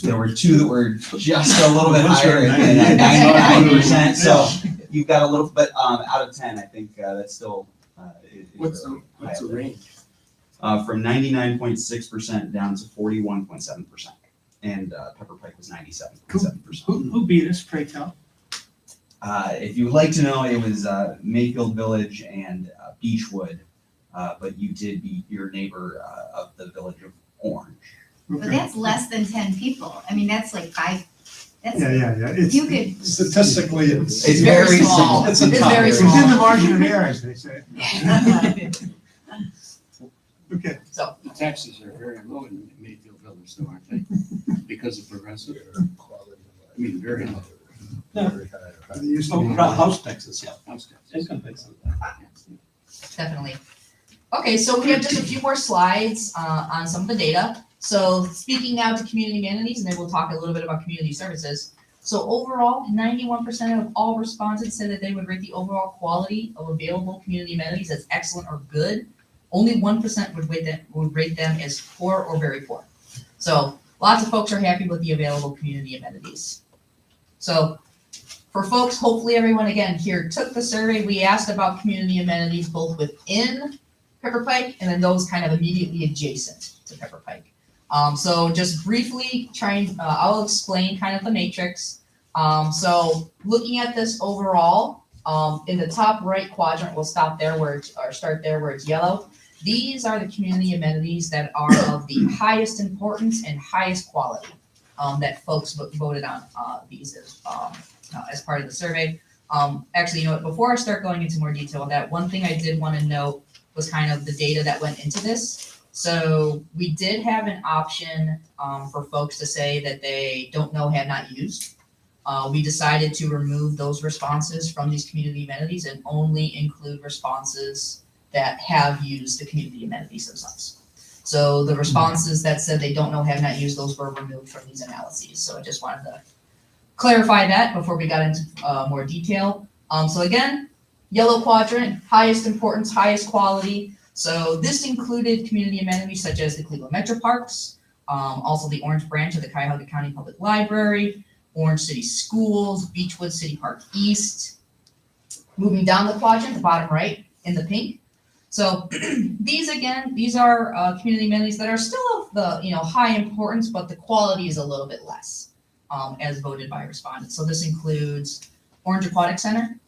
There were 2 that were just a little bit Those are higher than 99%. So you've got a little, but out of 10, I think that's still. Is What's really the high. range? From 99.6% down to 41.7%, and Pepper Pike was 97.7%. Who beat us, pray tell? If you would like to know, it was Mayfield Village and Beechwood, but you did beat your neighbor of the Village of Orange. But that's less than 10 people. I mean, that's like 5, that's, Yeah. It's, you could, Statistically, it's. It's very small. It's a It's top very it's area. in the margin of error, as they say. Okay, So, The taxes are very low in Mayfield Village, though, aren't they? Because of progressive. I mean, very low. it used to be. House taxes, yeah. House tax. Income taxes. definitely. Okay, so we have just a few more slides on some of the data. So speaking now to community amenities, and then we'll talk a little bit about community services. So overall, 91% of all respondents said that they would rate the overall quality of available community amenities as excellent or good. Only 1% would rate them as poor or very poor. So lots of folks are happy with the available community amenities. So for folks, hopefully everyone again here took the survey. We asked about community amenities both within Pepper Pike and then those kind of immediately adjacent to Pepper Pike. So just briefly I'll explain kind of the matrix. So looking at this overall, in the top right quadrant, we'll start there where it's yellow. These are the community amenities that are of the highest importance and highest quality that folks voted on these as part of the survey. Actually, you know what, before I start going into more detail on that, one thing I did want to note was kind of the data that went into this. So we did have an option for folks to say that they don't know, have not used. We decided to remove those responses from these community amenities and only include responses that have used the community amenities themselves. So the responses that said they don't know, have not used, those were removed from these analyses. So I just wanted to clarify that before we got into more detail. So again, yellow quadrant, highest importance, highest quality. So this included community amenities such as the Cleveland Metro Parks, also the Orange Branch of the Cuyahoga County Public Library, Orange City Schools, Beechwood City Park East. Moving down the quadrant, the bottom right in the pink. So these are community amenities that are still of the high importance, but the quality is a little bit less, as voted by respondents. So this includes Orange Aquatic Center,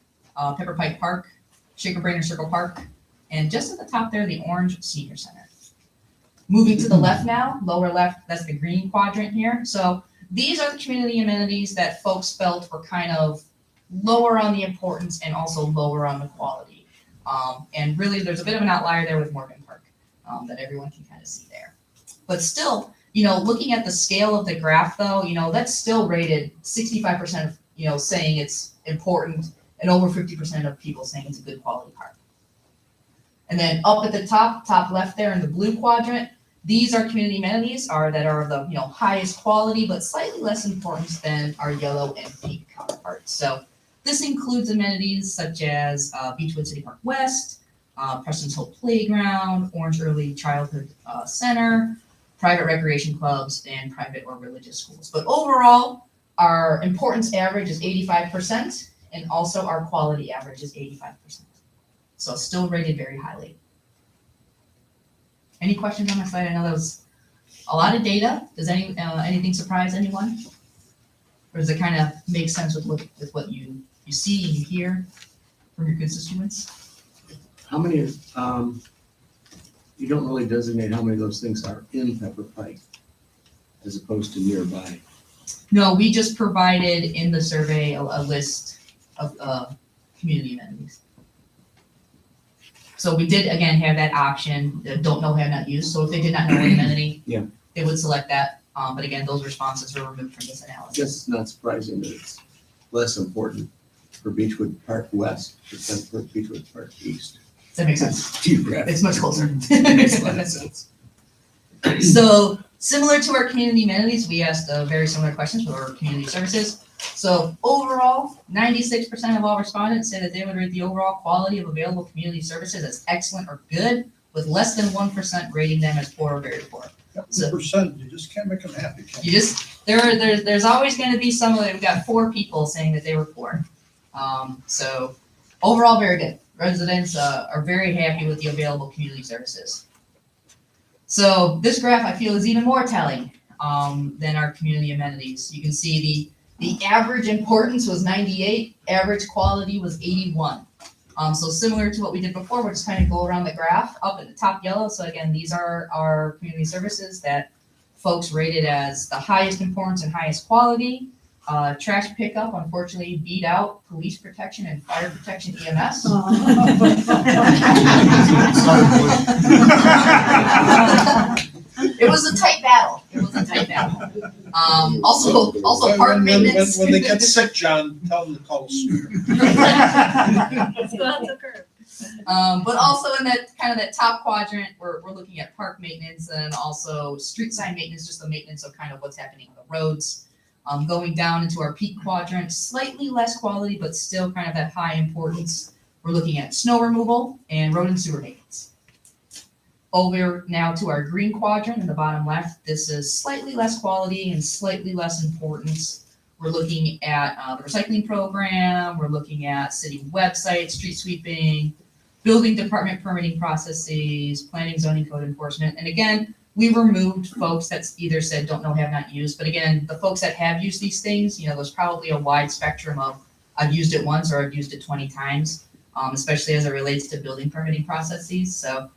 Pepper Pike Park, Shaker Brainerd Circle Park, and just at the top there, the Orange Senior Center. Moving to the left now, lower left, that's the green quadrant here. So these are the community amenities that folks felt were kind of lower on the importance and also lower on the quality. And really, there's a bit of an outlier there with Morgan Park that everyone can kind of see there. But still, looking at the scale of the graph though, that's still rated 65% of, saying it's important and over 50% of people saying it's a good quality park. And then up at the top left there in the blue quadrant, these are community amenities that are of the highest quality, but slightly less importance than our yellow and pink counterparts. So this includes amenities such as Beechwood City Park West, Preston's Hope Playground, Orange Early Childhood Center, private recreation clubs, and private or religious schools. But overall, our importance average is 85%, and also our quality average is 85%. So still rated very highly. Any questions on my slide? I know that was a lot of data. Does anything surprise anyone? Or does it kind of make sense with what you see and you hear from your constituents? How many, you don't really designate how many of those things are in Pepper Pike as opposed to nearby? No, we just provided in the survey a list of community amenities. So we did, again, have that option, don't know, have not used. So if they did not know an amenity, Yeah. they would select that. But again, those responses are removed from this I analysis. guess it's not surprising that it's less important for Beechwood Park West than for Beechwood Park East. Does that make sense? Geographically. It's much closer. It makes a lot of sense. So similar to our community amenities, we asked very similar questions for our community services. So overall, 96% of all respondents say that they would rate the overall quality of available community services as excellent or good, with less than 1% rating them as poor or very poor. So- 1%, you just can't make them happy, can You you? just there's always going to be some of them. We've got 4 people saying that they were poor. So overall, very good. Residents are very happy with the available community services. So this graph I feel is even more telling than our community amenities. You can see the average importance was 98, average quality was 81. So similar to what we did before, we'll just kind of go around the graph up at the top yellow. So again, these are our community services that folks rated as the highest importance and highest quality. Trash pickup unfortunately beat out police protection and fire protection EMS. It was a tight battle. Also park maintenance. When they get sick, John, tell them to call us. Let's go out the curb. But also in that kind of that top quadrant, we're looking at park maintenance and also street sign maintenance, just the maintenance of kind of what's happening on the roads. Going down into our peak quadrant, slightly less quality, but still kind of that high importance. We're looking at snow removal and road and sewer maintenance. Over now to our green quadrant in the bottom left, this is slightly less quality and slightly less importance. We're looking at the recycling program, we're looking at city websites, street sweeping, building department permitting processes, planning, zoning, code enforcement. And again, we removed folks that's either said don't know, have not used. But again, the folks that have used these things, there's probably a wide spectrum of I've used it once or I've used it 20 times, especially as it relates to building permitting processes. So,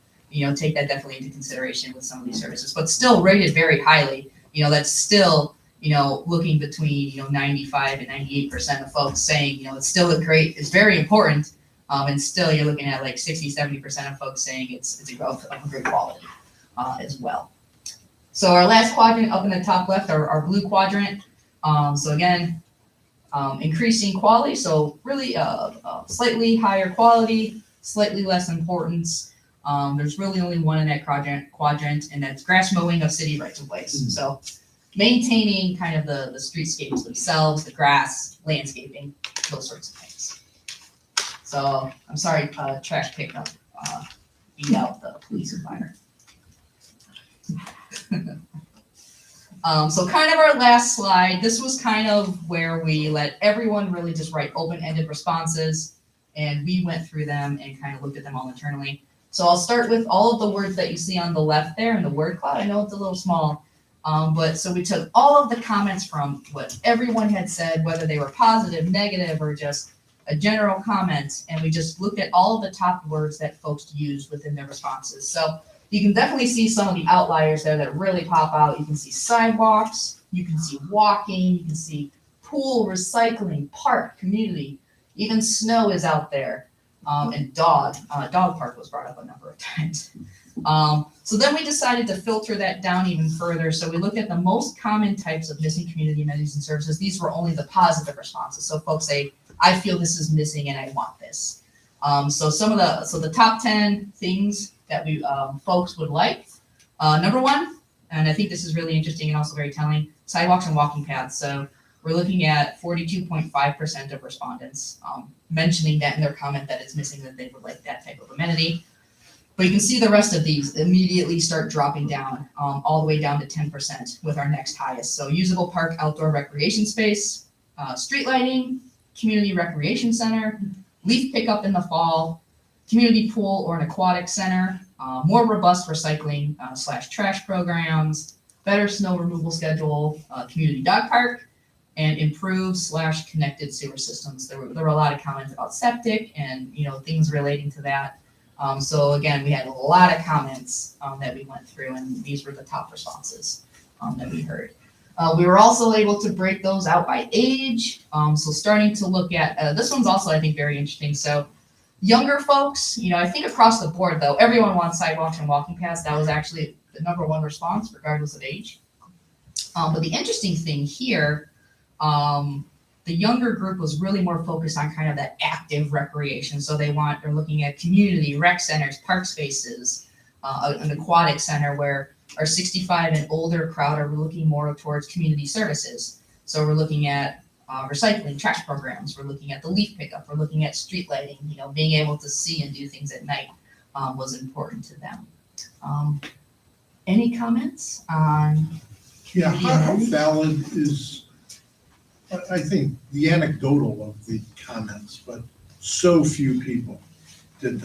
take that definitely into consideration with some of these services, but still rated very highly. That's still, looking between, 95 and 98% of folks saying, it's still it's very important. And still you're looking at like 60, 70% of folks saying it's a great quality as well. So our last quadrant up in the top left, our blue quadrant. So again, increasing quality. So really slightly higher quality, slightly less importance. There's really only one in that quadrant, and that's grass mowing of city rights of ways. So maintaining kind of the streetscapes themselves, the grass, landscaping, those sorts of things. So I'm sorry, trash pickup beat out the police and fire. So kind of our last slide, this was kind of where we let everyone really just write open-ended responses, and we went through them and kind of looked at them all internally. So I'll start with all of the words that you see on the left there in the word cloud. I know it's a little small, but so we took all of the comments from what everyone had said, whether they were positive, negative, or just a general comment, and we just looked at all of the top words that folks used within their responses. So you can definitely see some of the outliers there that really pop out. You can see sidewalks, you can see walking, you can see pool, recycling, park, community, even snow is out there. And dog park was brought up a number of times. So then we decided to filter that down even further. So we looked at the most common types of missing community amenities and services. These were only the positive responses. So folks say, I feel this is missing and I want this. So the top 10 things that we folks would like. Number one, and I think this is really interesting and also very telling, sidewalks and walking paths. So we're looking at 42.5% of respondents mentioning that in their comment that it's missing, that they would like that type of amenity. But you can see the rest of these immediately start dropping down all the way down to 10% with our next highest. So usable park, outdoor recreation space, street lighting, community recreation center, leaf pickup in the fall, community pool or an aquatic center, more robust recycling / trash programs, better snow removal schedule, community dog park, and improved / connected sewer systems. There were a lot of comments about septic and things relating to that. So again, we had a lot of comments that we went through, and these were the top responses that we heard. We were also able to break those out by age. So starting to look at, this one's also, I think, very interesting. So younger folks, I think across the board, though, everyone wants sidewalks and walking paths. That was actually the number one response, regardless of age. But the interesting thing here, the younger group was really more focused on kind of that active recreation. So they're looking at community, rec centers, park spaces, an aquatic center where our 65 and older crowd are looking more towards community services. So we're looking at recycling, trash programs, we're looking at the leaf pickup, we're looking at street lighting, being able to see and do things at night was important to them. Any comments on Yeah, community how amenities? valid is, I think, the anecdotal of the comments, but so few people did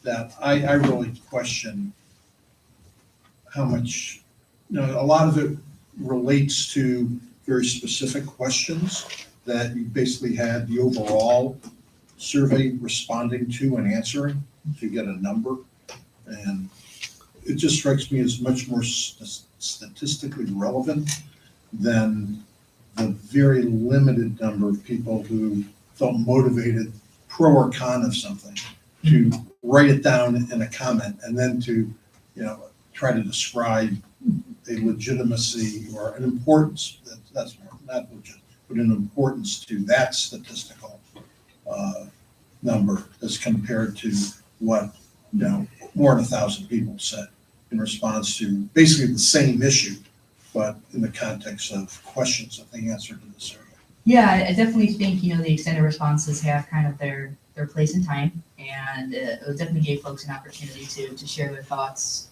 that I really question how much, a lot of it relates to very specific questions that you basically had the overall survey responding to and answering to get a number. And it just strikes me as much more statistically relevant than the very limited number of people who felt motivated, pro or con of something, to write it down in a comment and then to, try to describe a legitimacy or an importance, that's not legit, but an importance to that statistical number as compared to what, more than 1,000 people said in response to basically the same issue, but in the context of questions that they answered in the survey. Yeah, I definitely think, the extended responses have kind of their place in time, and it definitely gave folks an opportunity to share their thoughts,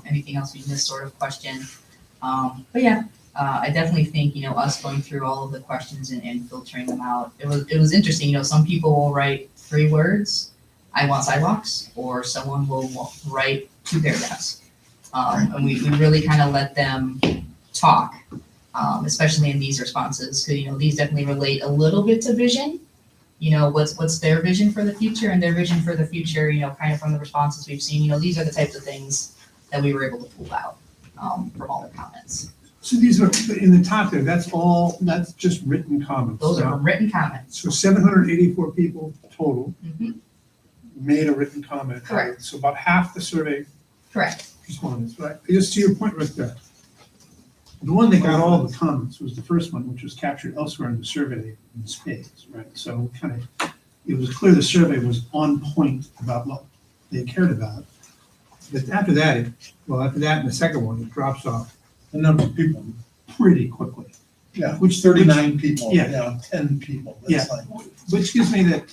anything else we missed sort of question. But yeah, I definitely think, us going through all of the questions and filtering them out, it was interesting, some people will write 3 words, I want sidewalks, or someone will write 2 paragraphs. And we really kind of let them talk, especially in these responses, because these definitely relate a little bit to vision. What's their vision for the future, and their vision for the future, kind of from the responses we've seen. These are the types of things that we were able to pull out from all the comments. So these are, in the top there, that's just written comments. Those are written comments. So 784 people total Mhm. made a written comment. Correct. So about half the survey Correct. respondents, right? Just to your point right there. The one that got all the comments was the first one, which was captured elsewhere in the survey in spades, right? So it was clear the survey was on point about what they cared about. But after that, and the second one, it drops off The number of people, pretty quickly. yeah, Which 39 people, Yeah. 10 people. That's like, Which gives me that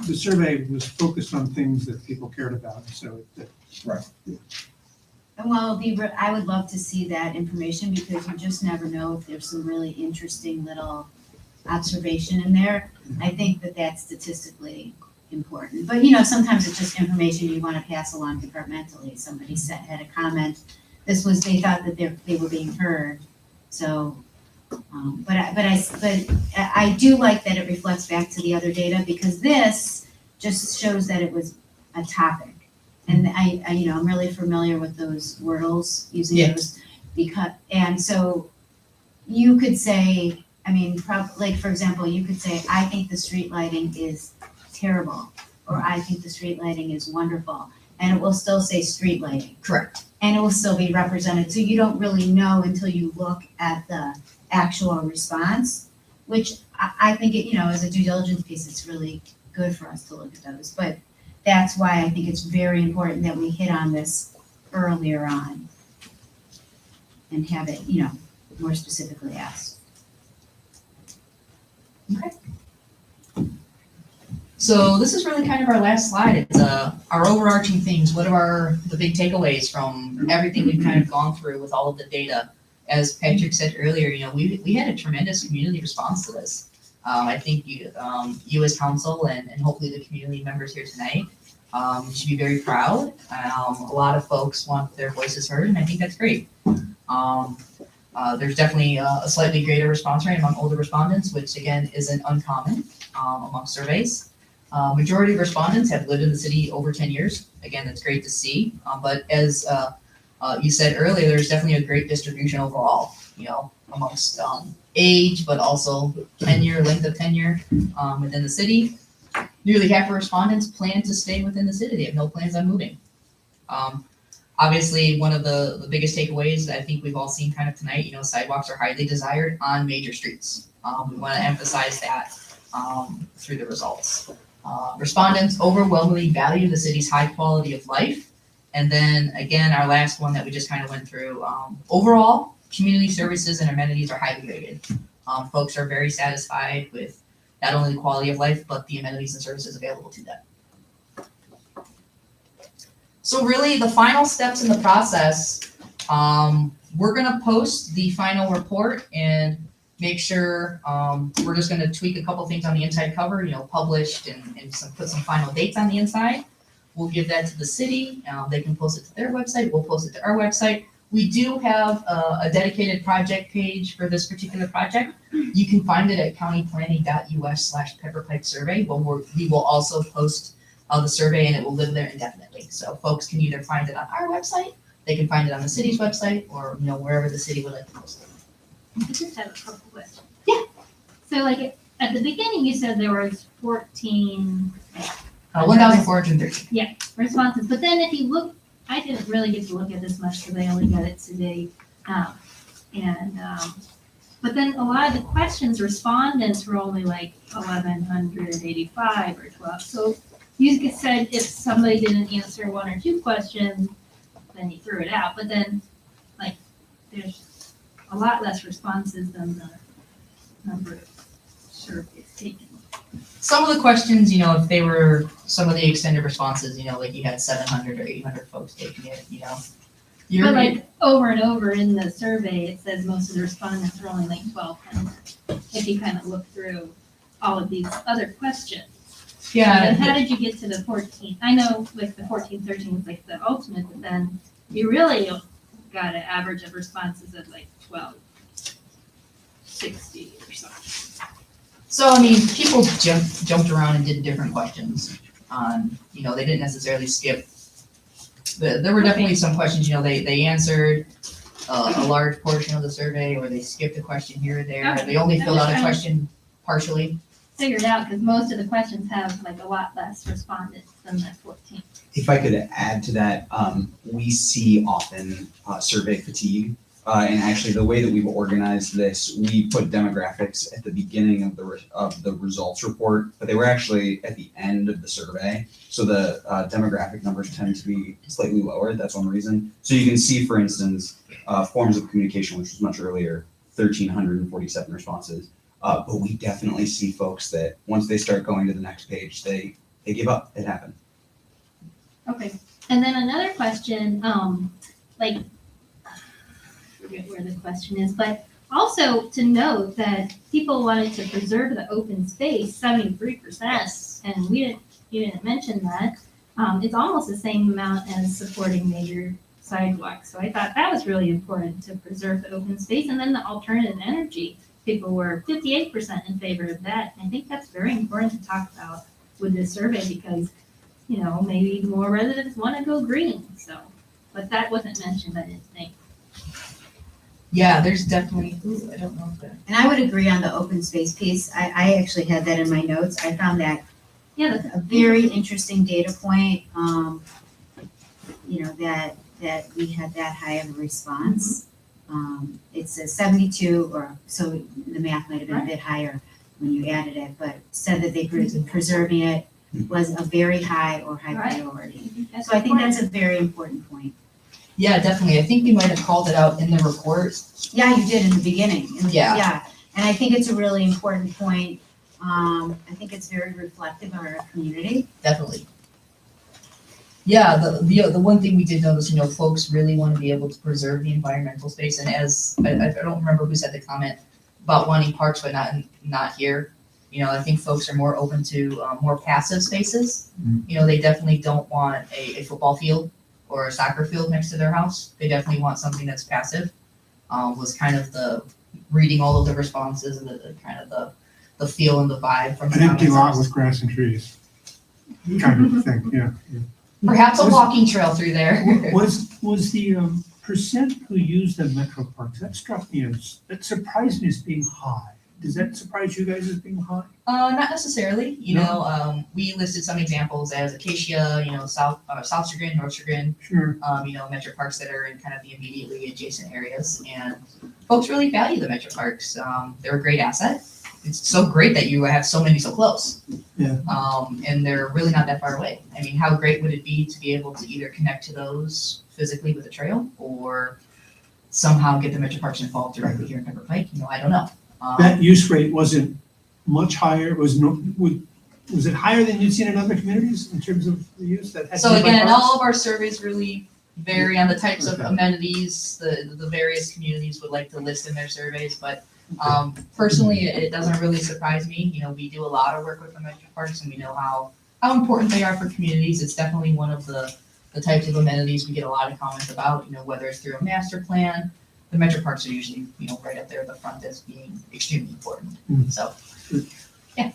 the survey was focused on things that people cared about, so that And while it'll be, I would love to see that information because you just never know if there's some really interesting little observation in there. I think that that's statistically important. But, you know, sometimes it's just information you want to pass along departmentally. Somebody had a comment, they thought that they were being heard. So, but I do like that it reflects back to the other data because this just shows that it was a topic. And I I'm really familiar with those Wordles, using Yeah. those and so you could say, like, for example, you could say, I think the street lighting is terrible, or I think the street lighting is wonderful, and it will still say street lighting, Correct. and it will still be represented, so you don't really know until you look at the actual response, which I think as a due diligence piece, it's really good for us to look at those, but that's why I think it's very important that we hit on this earlier on and have it, more specifically asked. So this is really kind of our last slide. It's our overarching themes. What are the big takeaways from everything we've kind of gone through with all of the data? As Patrick said earlier, we had a tremendous community response to this. I think you as council and hopefully the community members here tonight should be very proud. A lot of folks want their voices heard, and I think that's great. There's definitely a slightly greater response rate among older respondents, which again isn't uncommon among surveys. Majority of respondents have lived in the city over 10 years. Again, that's great to see. But as you said earlier, there's definitely a great distribution overall, amongst age, but also length of tenure within the city. Nearly half of respondents plan to stay within the city. They have no plans on moving. Obviously, one of the biggest takeaways that I think we've all seen kind of tonight, sidewalks are highly desired on major streets. We want to emphasize that through the results. Respondents overwhelmingly value the city's high quality of life. And then again, our last one that we just kind of went through, overall, community services and amenities are highly rated. Folks are very satisfied with not only the quality of life, but the amenities and services available to them. So really, the final steps in the process, we're gonna post the final report and make sure, we're just gonna tweak a couple things on the inside cover, published and put some final dates on the inside. We'll give that to the city, they can post it to their website, we'll post it to our website. We do have a dedicated project page for this particular project. You can find it at countyplanning.us/pepperpipe survey, but we will also post the survey and it will live there indefinitely. So folks can either find it on our website, they can find it on the city's website, or wherever the city would like to post it. I just have a couple questions. Yeah. So like at the beginning, you said there was 14 1,413. responses, but then if you look, I didn't really get to look at this much because I only got it today. But then a lot of the questions, respondents were only like 1,185 or 12. So you said if somebody didn't answer one or two questions, then you threw it out. But then like there's a lot less responses than the number of surveys taken. Some of the questions, if they were some of the extended responses, like you had 700 or 800 folks taking it, you're But like over and over in the survey, it says most of the respondents are only like 1,200. If you kind of look through all of these other questions. yeah. And how did you get to the 14? I know like the 14, 13 was like the ultimate, but then you really got an average of responses of like 1,260 or something. So, people jumped around and did different questions. They didn't necessarily skip. There were definitely some questions, they answered a large portion of the survey, or they skipped a question here or there. Okay. They only I'm filled just out a trying to- question partially. Figured out because most of the questions have like a lot less respondents than that 14. If I could add to that, we see often survey fatigue. And actually, the way that we've organized this, we put demographics at the beginning of the results report, but they were actually at the end of the survey. So the demographic numbers tend to be slightly lower. That's one reason. So you can see, for instance, forms of communication, which was much earlier, 1,347 responses. But we definitely see folks that once they start going to the next page, they give up. It happened. Okay, and then another question, like, I forget where the question is, but also to note that people wanted to preserve the open space, 73%, and you didn't mention that. It's almost the same amount as supporting major sidewalks, so I thought that was really important to preserve the open space, and then the alternative energy. People were 58% in favor of that, and I think that's very important to talk about with this survey, because maybe more residents want to go green, so, but that wasn't mentioned, I didn't think. Yeah, there's definitely, I don't know if that. And I would agree on the open space piece. I actually had that in my notes. I found that Yeah, that's a very interesting data point, that we had that high of a response. It's a 72, or so the math might have been a bit higher when you added it, but said that preserving it was a very high or high Right. priority. that's So I think important. that's a very important point. Yeah, definitely. I think we might have called it out in the report. Yeah, you did in the beginning. Yeah. Yeah, and I think it's a really important point. I think it's very reflective of our community. Definitely. Yeah, the one thing we did notice, folks really want to be able to preserve the environmental space, and as, I don't remember who said the comment about wanting parks but not here. I think folks are more open to more passive spaces. They definitely don't want a football field or a soccer field next to their house. They definitely want something that's passive. Was kind of the reading all of the responses and the kind of the feel and the vibe from the An empty lot comments. with grass and trees, kind of thing, yeah. Perhaps a walking trail through there. Was the percent who used the metro parks, that struck me as, that surprised me as being high. Does that surprise you guys as being high? Not necessarily. We listed some examples as Acacia, South Chagrin, North Chagrin, Sure. metro parks that are in kind of the immediately adjacent areas, and folks really value the metro parks. They're a great asset. It's so great that you have so many so close. Yeah. And they're really not that far away. I mean, how great would it be to be able to either connect to those physically with a trail, or somehow get the metro parks involved directly here in Pembroke Pike? I don't know. That use rate wasn't much higher, was it higher than you'd seen in other communities in terms of the use that had? So nearby again, parks? all of our surveys really vary on the types of Okay. amenities the various communities would like to list in their surveys, but personally, it doesn't really surprise me. We do a lot of work with the metro parks, and we know how important they are for communities. It's definitely one of the types of amenities we get a lot of comments about, whether it's through a master plan. The metro parks are usually, right up there at the front as being extremely important. So, yeah.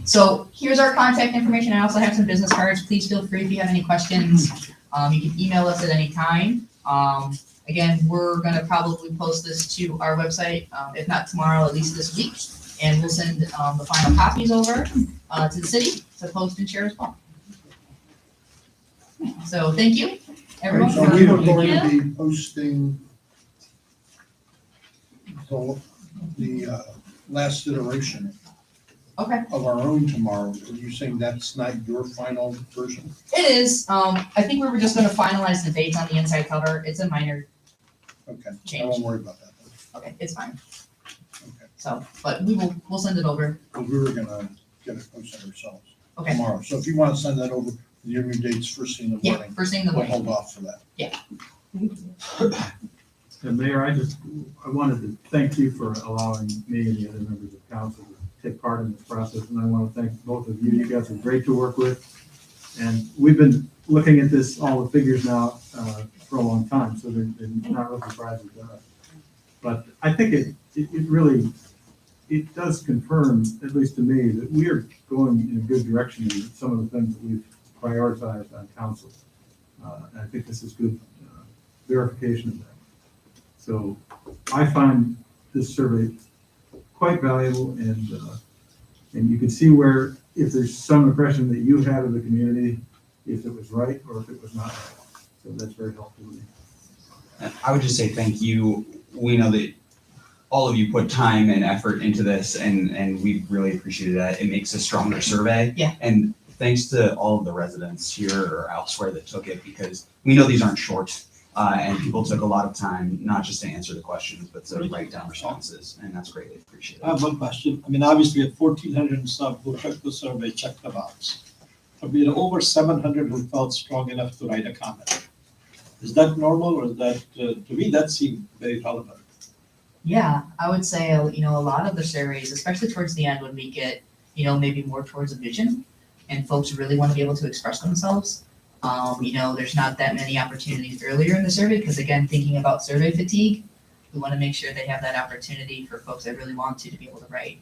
So here's our contact information. I also have some business cards. Please feel free if you have any questions. You can email us at any time. Again, we're gonna probably post this to our website, if not tomorrow, at least this week. And we'll send the final copies over to the city to post and share as well. So thank you, everyone. So for- we are going to be posting the last iteration Okay, of our own tomorrow. Are you saying that's not your final version? it is. I think we were just gonna finalize the dates on the inside cover. It's a minor, Okay, I Change. won't worry about that. okay, it's fine. Okay, So, but we'll send it over. because we were gonna get it posted ourselves Okay, tomorrow. So if you want to send that over, with your new dates first thing in the yeah, morning, first thing in the we'll morning. hold off for that. And Mayor, I wanted to thank you for allowing me and the other members of council to take part in this process, and I want to thank both of you. You guys are great to work with. And we've been looking at this, all the figures now, for a long time, so they're not really surprising to us. But I think it really, it does confirm, at least to me, that we are going in a good direction in some of the things that we've prioritized on council. And I think this is good verification of that. So I find this survey quite valuable, and you can see where, if there's some impression that you had of the community, if it was right or if it was not right. So that's very helpful to me. I would just say thank you. We know that all of you put time and effort into this, and we really appreciated that. It makes a stronger survey. Yeah. And thanks to all of the residents here or elsewhere that took it, because we know these aren't short, and people took a lot of time, not just to answer the questions, but to write down responses, and that's greatly appreciated. I have one question. I mean, obviously, at 1,400 and some who took the survey, checked the box. we had over 700 who felt strong enough to write a comment. Is that normal, or is that, to me, that seemed very relevant? Yeah, I would say, you know, a lot of the surveys, especially towards the end, when we get, you know, maybe more towards a vision and folks really want to be able to express themselves. You know, there's not that many opportunities earlier in the survey, because again, thinking about survey fatigue, we want to make sure they have that opportunity for folks that really want to be able to write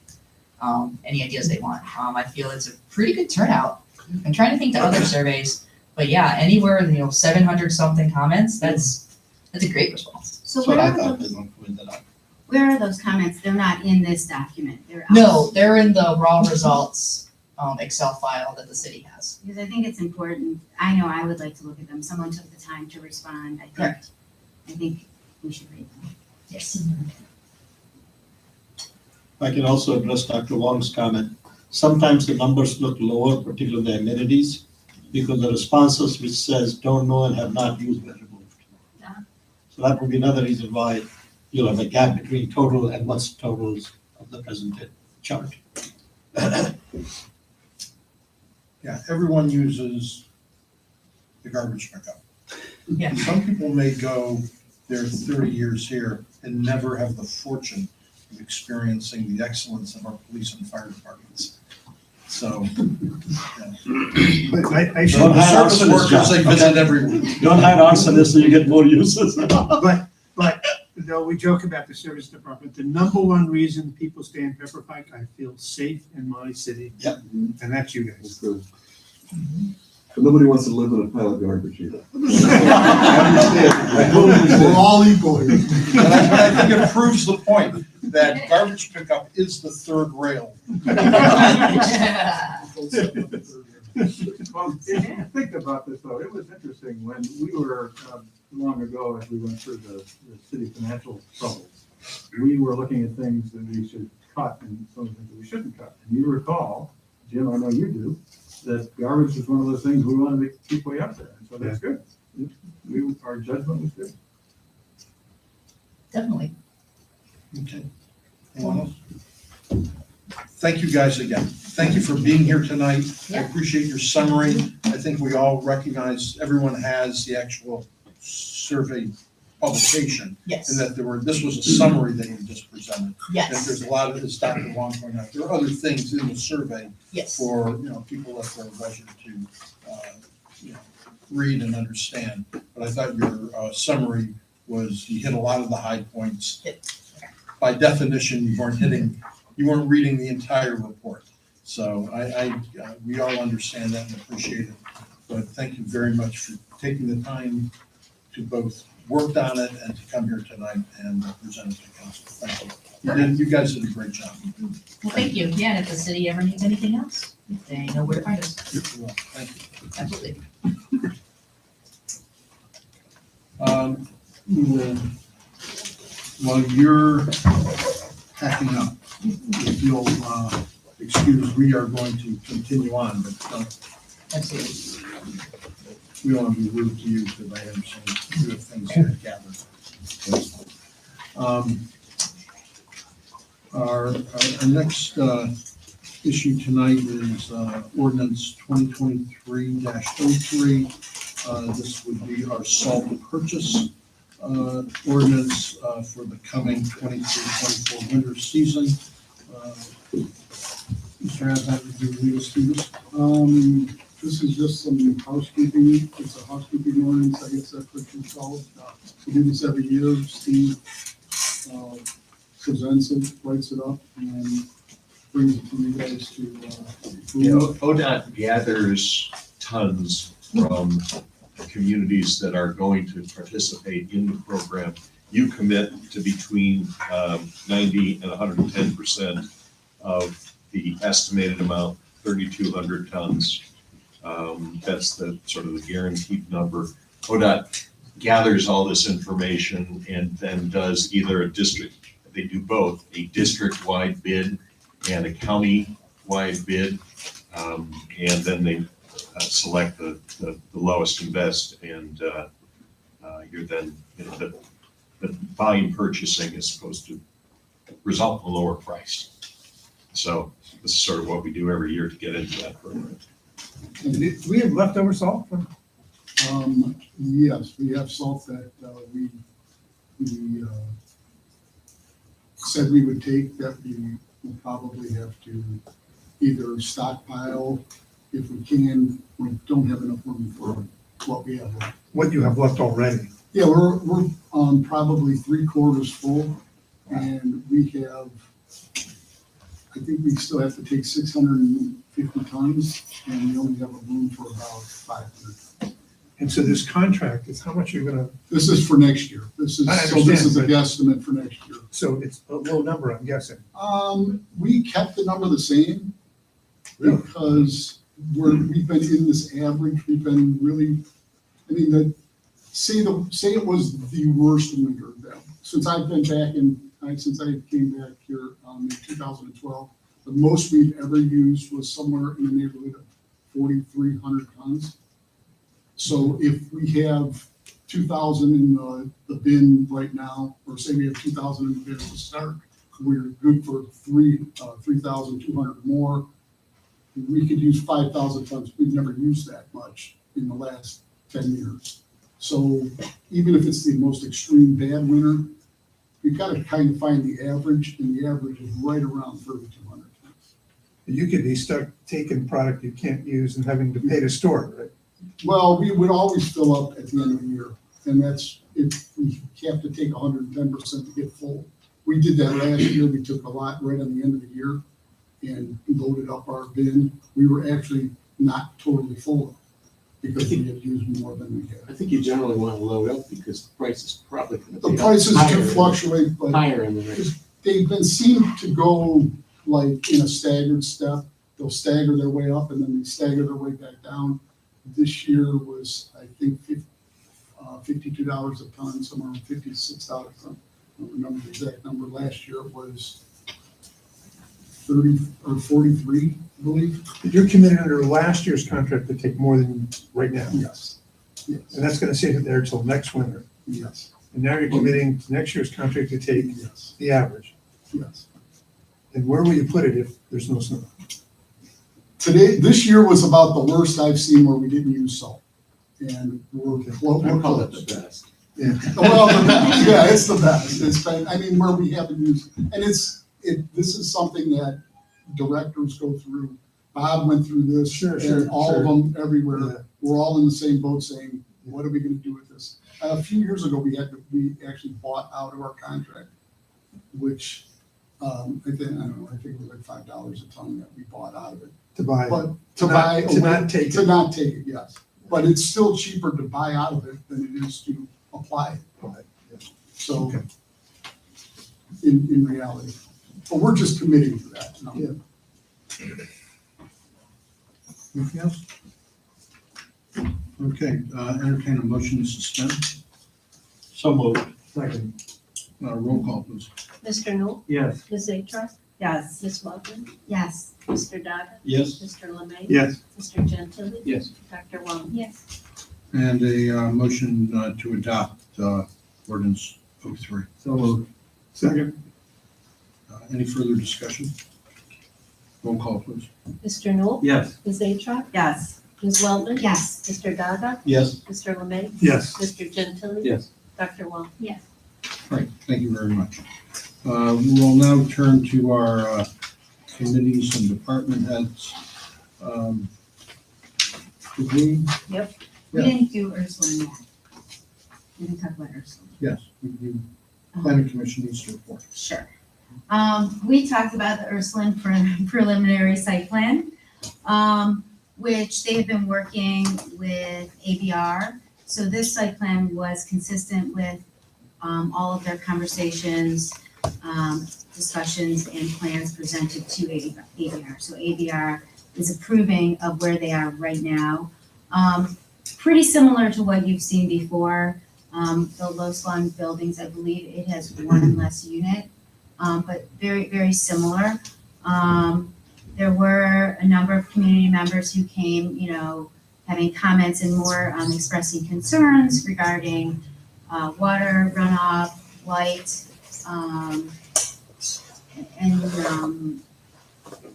any ideas they want. I feel it's a pretty good turnout. I'm trying to think to other surveys, but yeah, anywhere, you know, 700 something comments, that's a great response. So That's what where I are thought, those, they don't point that out. where are those comments? They're not in this document, they're out. No, they're in the raw results Excel file that the city has. Because I think it's important, I know I would like to look at them, someone took the time to respond, I think we should read them. Yes. I can also address Dr. Wong's comment. Sometimes the numbers look lower, particularly the amenities, because the responses which says don't know and have not used were removed. Yeah. So that would be another reason why you'll have a gap between total and what's totals of the presented chart. Yeah, everyone uses the garbage pickup. Yeah. Some people may go their 30 years here and never have the fortune of experiencing the excellence of our police and fire departments. So, yeah. But I should, Don't The hire service arsonists, workers, they John, visit okay? every week. Don't hire arsonists so you get more uses. but though we joke about the service department, the number one reason people stay in Pepper Pike, I feel safe in my city. Yep. And that's you That's guys. good. But nobody wants to live in a pile of garbage either. We're all equally. But I think it proves the point that garbage pickup is the third rail. Well, think about this though, it was interesting when we were, long ago, as we went through the city financial troubles, we were looking at things that we should cut and some things that we shouldn't cut. And you recall, Jim, I know you do, that garbage was one of those things we wanted to keep way up there, and so that's good. Our judgment was good. Definitely. Okay. Anyone else? Thank you guys again. Thank you for being here tonight. I Yeah. appreciate your summary. I think we all recognize, everyone has the actual survey publication, and Yes, that this was a summary that you just presented. That yes, there's a lot of, as Dr. Wong pointed out, there are other things in the survey yes. for, people at their leisure to, read and understand. But I thought your summary was, you hit a lot of the high points. By definition, you weren't reading the entire report. So we all understand that and appreciate it. But thank you very much for taking the time to both work on it and to come here tonight and present it to council. Thank you. You guys did a great job. Well, thank you. Yeah, and if the city ever needs anything else, they know where to find us. Thank you. Absolutely. We will, while you're packing up, if you'll excuse, we are going to continue on, but Absolutely. we don't want to be rude to you because I understand you have things to gather. Our next issue tonight is ordinance 2023-03. This would be our salt purchase ordinance for the coming 23-24 winter season. Mr. Asmat, would you lead us through this? This is just some housekeeping. It's a housekeeping ordinance, I guess that's what it's called. We do this every year. Steve presents it, writes it up, and brings it to you guys to approve. ODOT gathers tons from communities that are going to participate in the program. You commit to between 90 and 110% of the estimated amount, 3,200 tons. That's the sort of the guaranteed number. ODOT gathers all this information and then does either a district, they do both, a district-wide bid and a county-wide bid. And then they select the lowest and best, and you're then, the volume purchasing is supposed to result in a lower price. So this is sort of what we do every year to get into that program. Do we have leftover salt from? Yes, we have salt that, we said we would take, that we will probably have to either stockpile if we can. We don't have enough room for what we have left. What you have left already? Yeah, we're probably 3/4 full, and we have, I think we still have to take 650 tons, and we only have a room for about 500. And so this contract is how much you're gonna, This is for next year. This is, I so this is a understand, guesstimate for next year. so it's a low number, I'm guessing. We kept the number the same Really? because we've been in this average, we've been really, I mean, say it was the worst winter that, since I've been back since I came back here, in 2012, the most we've ever used was somewhere in the neighborhood of 4,300 tons. So if we have 2,000 in the bin right now, or say we have 2,000 in the bin to start, we're good for 3,200 more. We could use 5,000 tons. We've never used that much in the last 10 years. So even if it's the most extreme bad winter, you've got to kind of find the average, and the average is right around 3,200 tons. You could be stuck taking product you can't use and having to pay to store it, right? Well, we would always fill up at the end of the year, and that's, if we have to take 110% to get full. We did that last year. We took a lot right on the end of the year and loaded up our bin. We were actually not totally full because we had used more than we had. I think you generally want to load up because the price is probably going to The be prices do fluctuate, but higher in the next. they've been seen to go like in a staggered step. They'll stagger their way up and then they stagger their way back down. This year was, I think, $52 a ton, somewhere around $56 a ton. I don't remember the exact number. Last year it was 30 or 43, I believe. You're committed under last year's contract to take more than right now, Yes, yes, and that's gonna stay there till next winter. yes, And now you're committing to next year's contract to take yes, the average. yes. And where will you put it if there's no snow? This year was about the worst I've seen where we didn't use salt. And we're I close. call it the best. Well, the best, yeah, it's the best. It's been, I mean, where we haven't used, and this is something that directors go through. Bob went through this. Sure, And all of sure. them Yeah. everywhere. We're all in the same boat saying, what are we gonna do with this? A few years ago, we actually bought out of our contract, which, I think it was like $5 a ton that we bought out of it. To buy, But to not take to it. not take it, yes. But it's still cheaper to buy out of it than it is to apply it. So, Okay. in reality, but we're just committing to that. No. Yeah. Anything else? Okay, entertain a motion to suspend. So moved. Second. Roll call, please. Mr. Knoll? Yes. Ms. Zatra? Yes. Ms. Walton? Yes. Mr. Daga? Yes. Mr. Lemay? Yes. Mr. Gentile? Yes. Dr. Wong? Yes. And a motion to adopt ordinance 03. So moved. Second. Any further discussion? Roll call, please. Mr. Knoll? Yes. Ms. Zatra? Yes. Ms. Walton? Yes. Mr. Daga? Yes. Mr. Lemay? Yes. Mr. Gentile? Yes. Dr. Wong? Yes. Right, thank you very much. We will now turn to our committees and department heads. Did we? We Yeah. didn't do Ursula yet. We didn't talk about Ursula. Yes, we planning commission needs to report. Sure. We talked about the Ursuline preliminary site plan, which they have been working with ABR. So this site plan was consistent with all of their conversations, discussions, and plans presented to ABR. So ABR is approving of where they are right now. Pretty similar to what you've seen before. The low slung buildings, I believe it has one less unit, but very, very similar. There were a number of community members who came, having comments and more expressing concerns regarding water runoff, light, and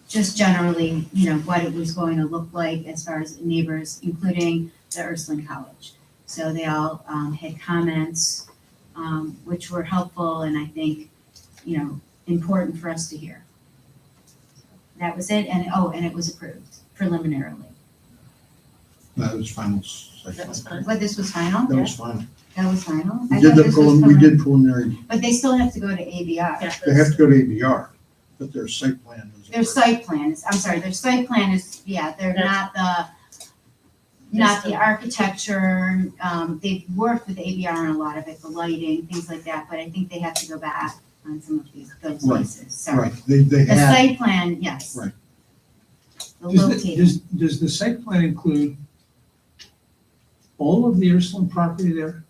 just generally, what it was going to look like as far as neighbors, including the Ursuline College. So they all had comments, which were helpful and I think, important for us to hear. That was it, and it was approved preliminarily. That was final. site That was plan. fun. But this was final? That was final. That was final? We I did thought the this was we did preliminary, But they still have to go to ABR. Yeah, they have to go to ABR, but their site plan is. Their site plan is, I'm sorry, their site plan is, they're not the architecture, they've worked with ABR on a lot of it, the lighting, things like that, but I think they have to go back on some of those Right, pieces, sorry. Right, they The had, site plan, yes. Right. The Does locating, does the site plan include all of the Ursuline property there?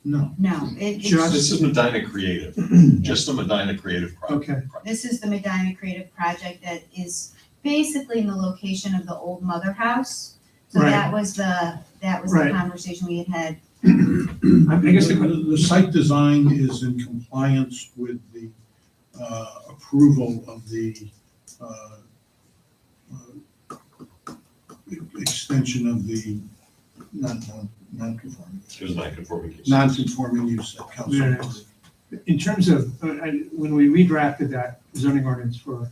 no, no, it's, Just- This is Medina Creative, just the Medina Creative project. Okay, this is the Medina Creative Project that is basically in the location of the old mother house. So Right. that was the Right. conversation we had. I guess the site design is in compliance with the approval of the extension of the non-conforming. It was not conforming use. Non-conforming use that council. Yeah. approved. in terms of, when we redrafted that zoning ordinance for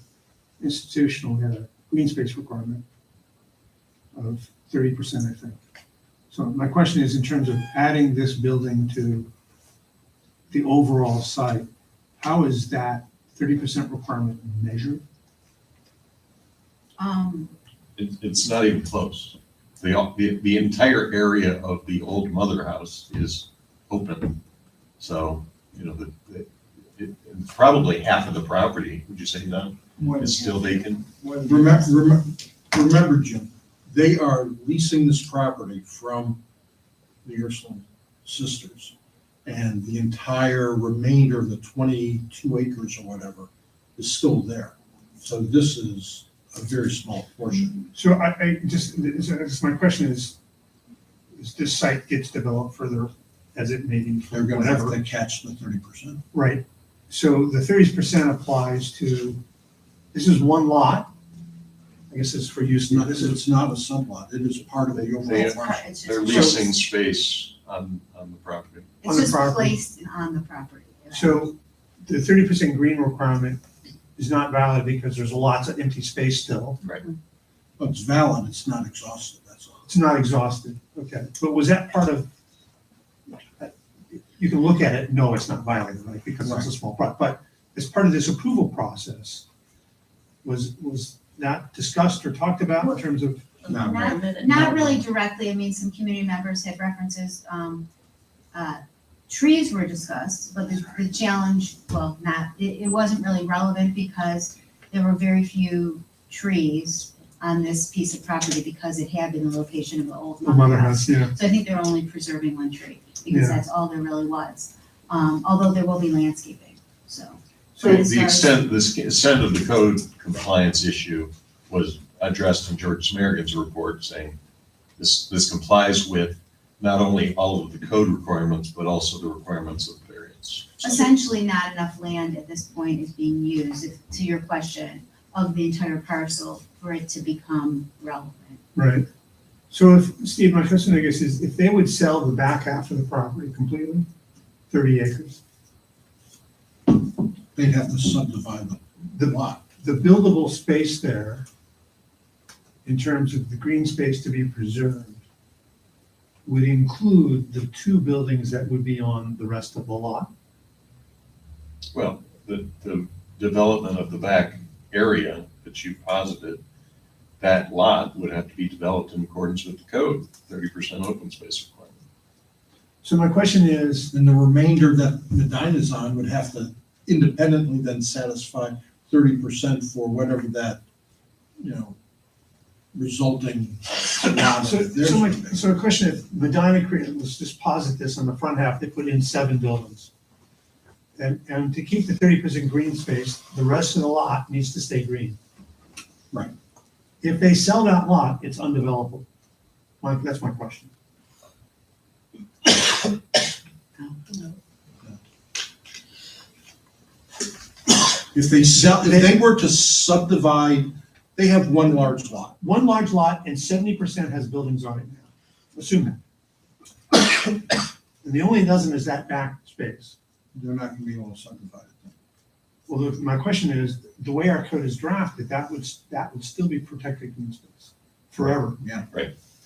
institutional, we had a green space requirement of 30%, I think. So my question is, in terms of adding this building to the overall site, how is that 30% requirement measured? It's not even close. The entire area of the old mother house is open. So, probably half of the property, would you say, Don, is still vacant? Remember, Jim, they are leasing this property from the Ursuline sisters. And the entire remainder of the 22 acres or whatever is still there. So this is a very small portion. So I just my question is this site gets developed further as it may be, They're gonna have whatever, to catch the 30%. right? So the 30% applies to, this is one lot. I guess it's for use. It's not a sublot, it is part of the overall They- parcel. It's They're just leasing space on the property. on It's the just property. placed on the property. So the 30% green requirement is not valid because there's lots of empty space still. But it's valid, it's not exhausted, that's all. It's not exhausted, okay. But was that part of, you can look at it, no, it's not violated, right, because it's a small product. But as part of this approval process, was that discussed or talked about in terms of, Not really directly, I mean, some community members had references, trees were discussed, but the challenge, well, it wasn't really relevant because there were very few trees on this piece of property because it had been the location of the old the mother house. yeah? So I think they're only preserving one tree, because Yeah. that's all there really was. Although there will be landscaping, so. So But as The far as- extent of the code compliance issue was addressed in George Smergin's report, saying this complies with not only all of the code requirements, but also the requirements of the variance. So Essentially, not enough land at this point is being used, to your question, of the entire parcel for it to become relevant. Right. So if, Steve, my question, I guess, is if they would sell the back half of the property completely, 30 acres, They'd have to subdivide the lot. the buildable space there, in terms of the green space to be preserved, would include the two buildings that would be on the rest of the lot? Well, the development of the back area that you posited, that lot would have to be developed in accordance with the code, 30% open space requirement. So my question is, And the remainder that Medina's on would have to independently then satisfy 30% for whatever that, resulting lot so, of theirs so my, would be. so a question, if Medina created, let's just posit this on the front half, they put in 7 buildings. And to keep the 30% green space, the rest of the lot needs to stay green. Right. If they sell that lot, it's undevelopable. That's my question. If they were to subdivide They have one large lot. One large lot and 70% has buildings on it now. Assume that. And the only doesn't is that back space. They're not gonna be able to subdivide it. Well, my question is, the way our code is drafted, that would still be protected green space forever. Yeah.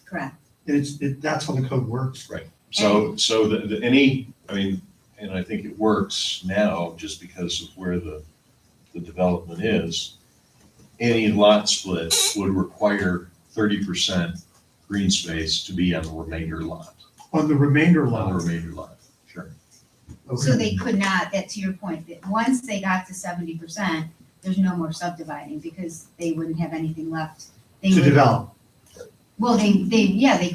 Correct. And that's how the code works. So and I think it works now just because of where the development is. Any lot split would require 30% green space to be on the remainder lot. On the remainder On the lot. remainder lot, sure. So they could not, that to your point, that once they got to 70%, there's no more subdividing because they wouldn't have anything left. They To would- develop. Well, they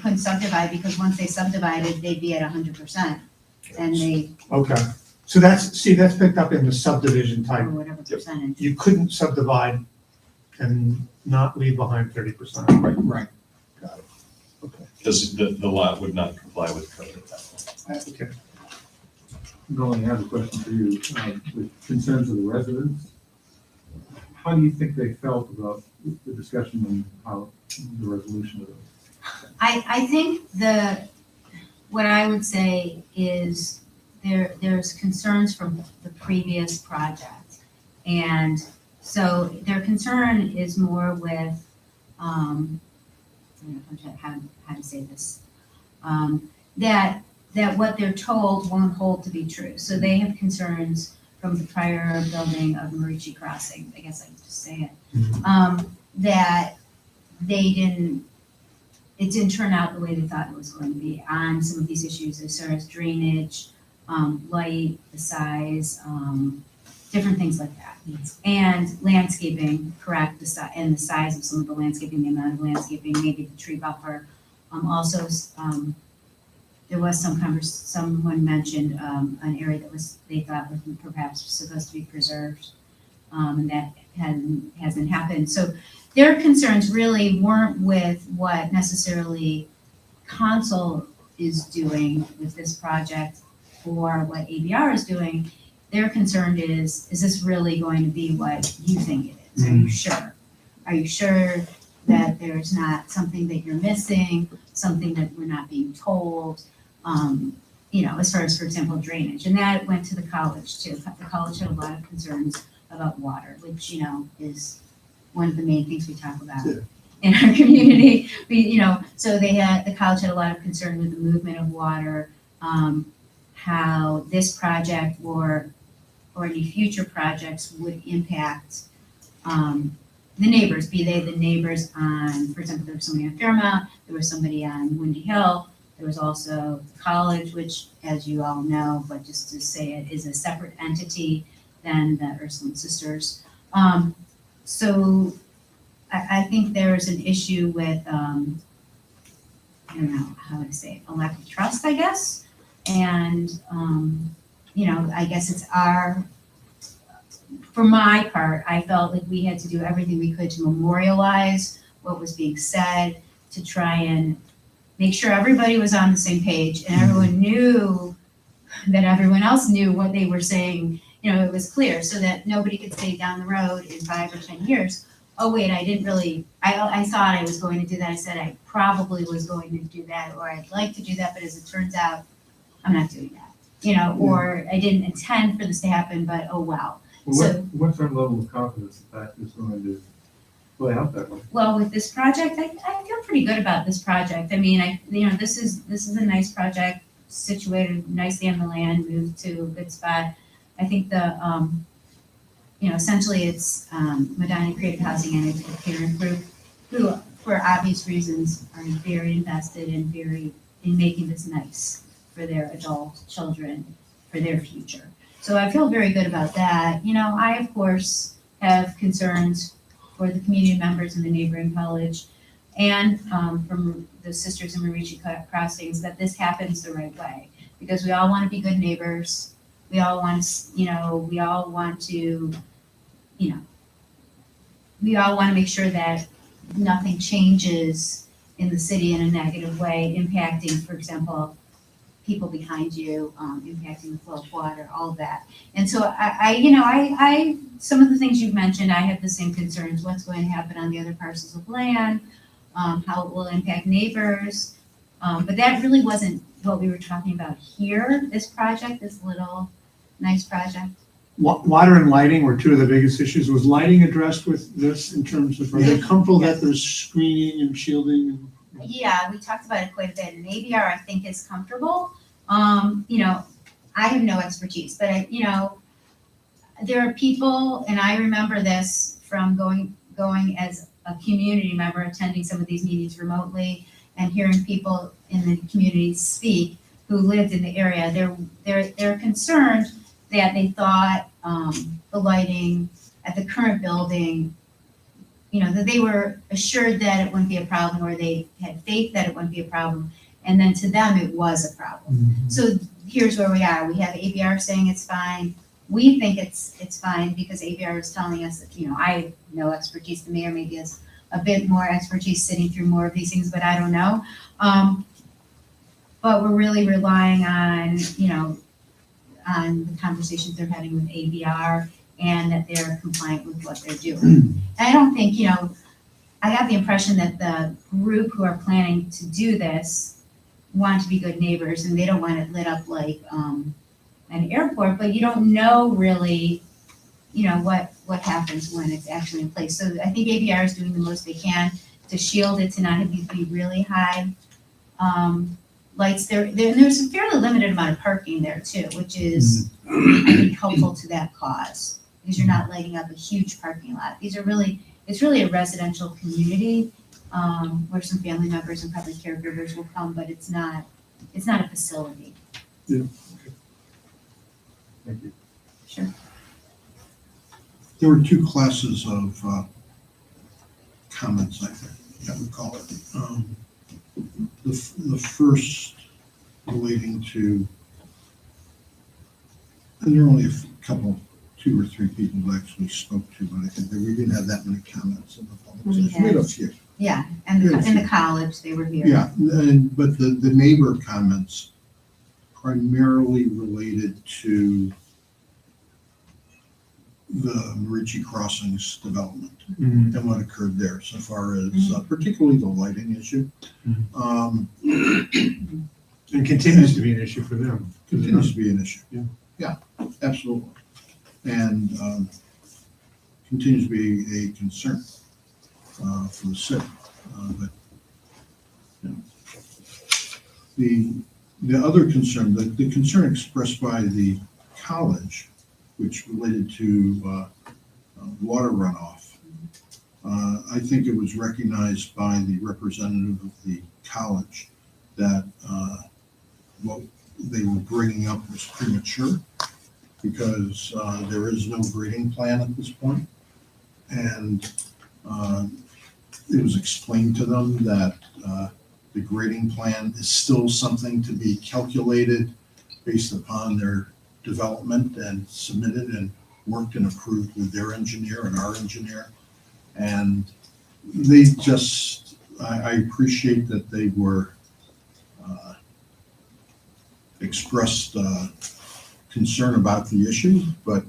couldn't subdivide because once they subdivided, they'd be at 100%. And they, Okay. So that's picked up in the subdivision or type. whatever percentage. You couldn't subdivide and not leave behind 30%. Right. Because the lot would not comply with code at that point. Okay. Nolan, I have a question for you. With concerns of the residents, how do you think they felt about the discussion and how the resolution of it? I think what I would say is there's concerns from the previous project. And so their concern is more with, I don't know how to say this, that what they're told won't hold to be true. So they have concerns from the prior building of Marici Crossing, I guess I could just say it, that it didn't turn out the way they thought it was going to be on some of these issues as far as drainage, light, the size, different things like that. And landscaping, correct, and the size of some of the landscaping, the amount of landscaping, maybe the tree buffer. Also, there was someone mentioned an area that they thought was perhaps supposed to be preserved, and that hasn't happened. So their concerns really weren't with what necessarily Council is doing with this project or what ABR is doing. Their concern is this really going to be what you think it is? Are you sure? Are you sure that there's not something that you're missing, something that we're not being told? As far as, for example, drainage. And that went to the college too. The college had a lot of concerns about water, which, is one of the main things we talk about in our community. So the college had a lot of concern with the movement of water, how this project or any future projects would impact the neighbors, be they the neighbors on, for example, there was somebody on Fairmount, there was somebody on Windy Hill, there was also the college, which, as you all know, but just to say it, is a separate entity than the Ursuline Sisters. So I think there's an issue with, I don't know how to say it, a lack of trust, I guess. And, I guess it's for my part, I felt like we had to do everything we could to memorialize what was being said, to try and make sure everybody was on the same page and everyone knew that everyone else knew what they were saying. It was clear so that nobody could say down the road in 5 or 10 years, oh wait, I thought I was going to do that. I said I probably was going to do that, or I'd like to do that, but as it turns out, I'm not doing that. Or I didn't intend for this to happen, but oh well. Well, what's our level of confidence that is going to play out that way? Well, with this project, I feel pretty good about this project. I mean, this is a nice project, situated nicely on the land, moved to a good spot. I think essentially it's Medina Creative Housing and a parent group who, for obvious reasons, are very invested and in making this nice for their adult children, for their future. So I feel very good about that. I, of course, have concerns for the community members in the neighboring college and from the Sisters in Marici Crossings that this happens the right way, because we all want to be good neighbors. We all want to make sure that nothing changes in the city in a negative way, impacting, for example, people behind you, impacting the flow of water, all of that. And so I, some of the things you've mentioned, I have the same concerns, what's going to happen on the other parcels of land, how it will impact neighbors. But that really wasn't what we were talking about here, this project, this little nice project. Water and lighting were two of the biggest issues. Was lighting addressed with this in terms of, are they comfortable that there's screening and shielding? And Yeah, we talked about it quite a bit, and ABR, I think, is comfortable. I have no expertise, but there are people, and I remember this from going as a community member, attending some of these meetings remotely, and hearing people in the community speak who lived in the area. They're concerned that they thought the lighting at the current building, that they were assured that it wouldn't be a problem, or they had faith that it wouldn't be a problem, and then to them it was a problem. So here's where we are. We have ABR saying it's fine. We think it's fine because ABR is telling us that, I have no expertise. The mayor maybe has a bit more expertise sitting through more of these things, but I don't know. But we're really relying on the conversations they're having with ABR, and that they're compliant with what they're doing. And I don't think, I got the impression that the group who are planning to do this want to be good neighbors, and they don't want it lit up like an airport, but you don't know really, what happens when it's actually in place. So I think ABR is doing the most they can to shield it, to not have these be really high lights there. There's a fairly limited amount of parking there too, which is, I think, helpful to that cause, because you're not lighting up a huge parking lot. It's really a residential community, where some family members and probably caregivers will come, but it's not a facility. Thank you. Sure. There were two classes of comments, I think, that we call it. The first relating to, and there are only a couple, 2 or 3 people who actually spoke to, but I think that we didn't have that many comments in the public We session. We had a had- few. Yeah, and in the college, they were here. Yeah, but the neighbor comments primarily related to the Marici Crossings development and what occurred there, so far as particularly the lighting issue. it continues to be an issue for them. Continues to be an issue. Yeah. Yeah, absolutely. And continues to be a concern for the city. But the other concern, the concern expressed by the college, which related to water runoff, I think it was recognized by the representative of the college that what they were bringing up was premature, because there is no grading plan at this point. And it was explained to them that the grading plan is still something to be calculated based upon their development and submitted and worked and approved with their engineer and our engineer. And they just, I appreciate that they were expressed concern about the issue, but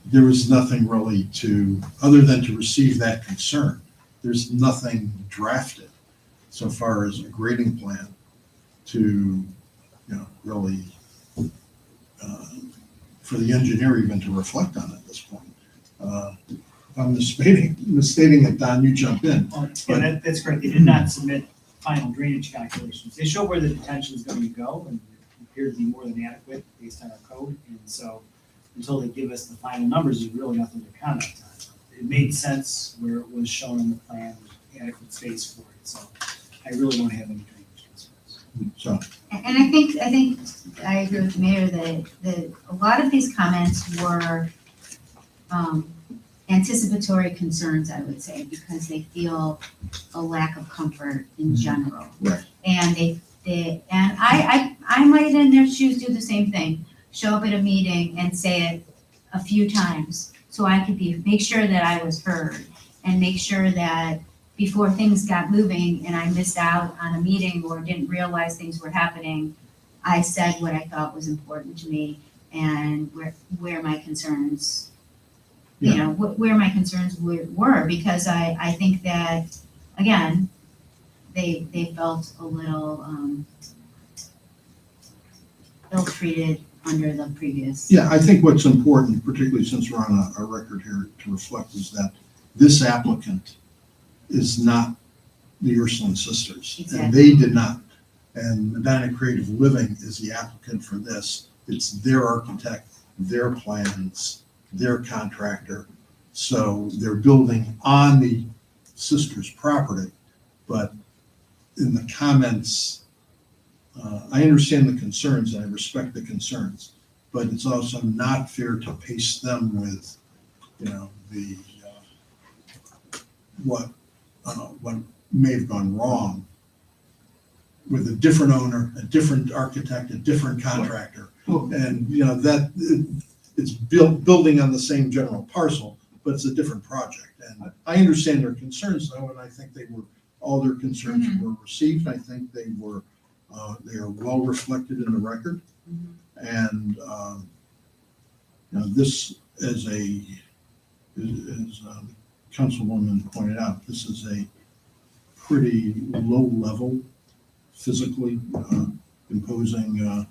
there was nothing really to, other than to receive that concern. There's nothing drafted so far as a grading plan to, really, for the engineer even to reflect on at this point. If I'm misstating it, Don, you jump in. Yeah, that's correct. They did not submit final drainage calculations. They show where the detention is going to go, and it appeared to be more than adequate based on our code. And so until they give us the final numbers, there's really nothing to comment on. It made sense where it was shown in the plan, there's adequate space for it. So I really don't have any drainage concerns. So, And I think I agree with the mayor that a lot of these comments were anticipatory concerns, I would say, because they feel a lack of comfort in general. Right. And I might in their shoes do the same thing, show up at a meeting and say it a few times so I could make sure that I was heard, and make sure that before things got moving and I missed out on a meeting or didn't realize things were happening, I said what I thought was important to me and where my concerns, where my concerns were, because I think that, again, they felt a little ill-treated under the previous. Yeah, I think what's important, particularly since we're on a record here to reflect, is that this applicant is not the Ursuline Sisters. And they did not. And Medina Creative Living is the applicant for this. It's their architect, their plans, their contractor. So they're building on the sisters' property. But in the comments, I understand the concerns and I respect the concerns, but it's also not fair to paste them with, the, what may have gone wrong with a different owner, a different architect, a different contractor. And, it's building on the same general parcel, but it's a different project. And I understand their concerns though, and I think all their concerns were received. I think they are well reflected in the record. And, this as Councilwoman pointed out, this is a pretty low level, physically imposing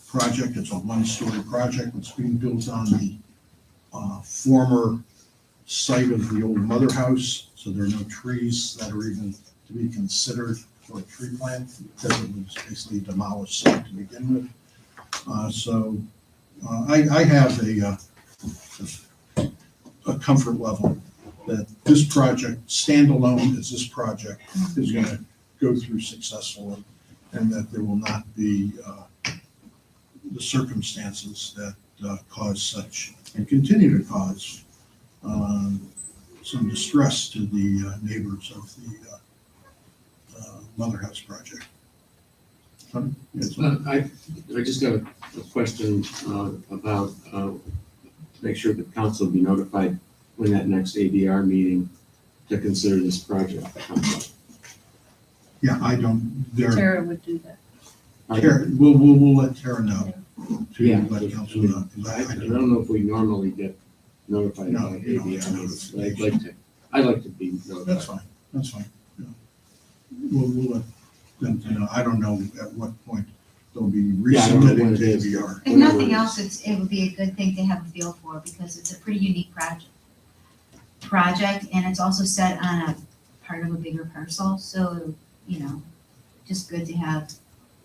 project. It's a one-story project. It's being built on the former site of the old mother house, so there are no trees that are even to be considered for a tree plant, because it was basically a demolished site to begin with. I have a comfort level that this project, standalone as this project, is going to go through successfully, and that there will not be the circumstances that cause such, and continue to cause some distress to the neighbors of the Mother House project. Yes. I just got a question about, make sure the council be notified when that next ADR meeting to consider this project comes up. Yeah, I don't, Tara would do that. Tara, we'll let Tara know. Yeah. Let council know. 'Cause I don't know if we normally get notified No, about you don't get ADR meetings, but notification. I'd like to be notified. That's fine. Yeah. We'll let them, I don't know at what point they'll be Yeah, I don't know when resubmitting it to is. ABR. If nothing else, it would be a good thing to have a feel for, because it's a pretty unique project, and it's also set on a part of a bigger parcel, so, just good to have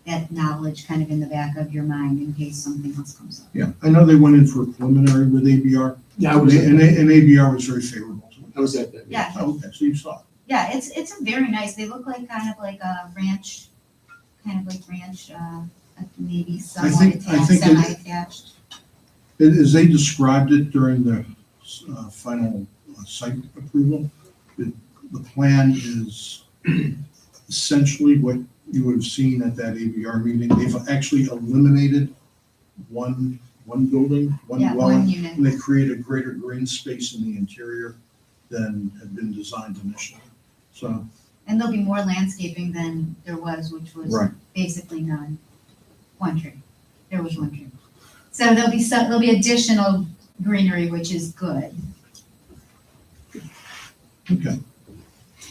that knowledge kind of in the back of your mind in case something else comes up. Yeah, I know they went in for a preliminary with ABR, Yeah, I was at and that. ABR was very favorable to it. I was at that. Yeah, Oh, okay, so you saw it. yeah, it's a very nice, they look like kind of like a ranch, maybe somewhat think attached, it- semi-attached. As they described it during the final site approval, the plan is essentially what you would have seen at that ABR meeting. They've actually eliminated one building, one Yeah, dwelling, one unit. and they created greater green space in the interior than had been designed initially. So, And there'll be more landscaping than there was, which was right. basically none. One tree. There was one tree. So there'll be additional greenery, which is good. Okay.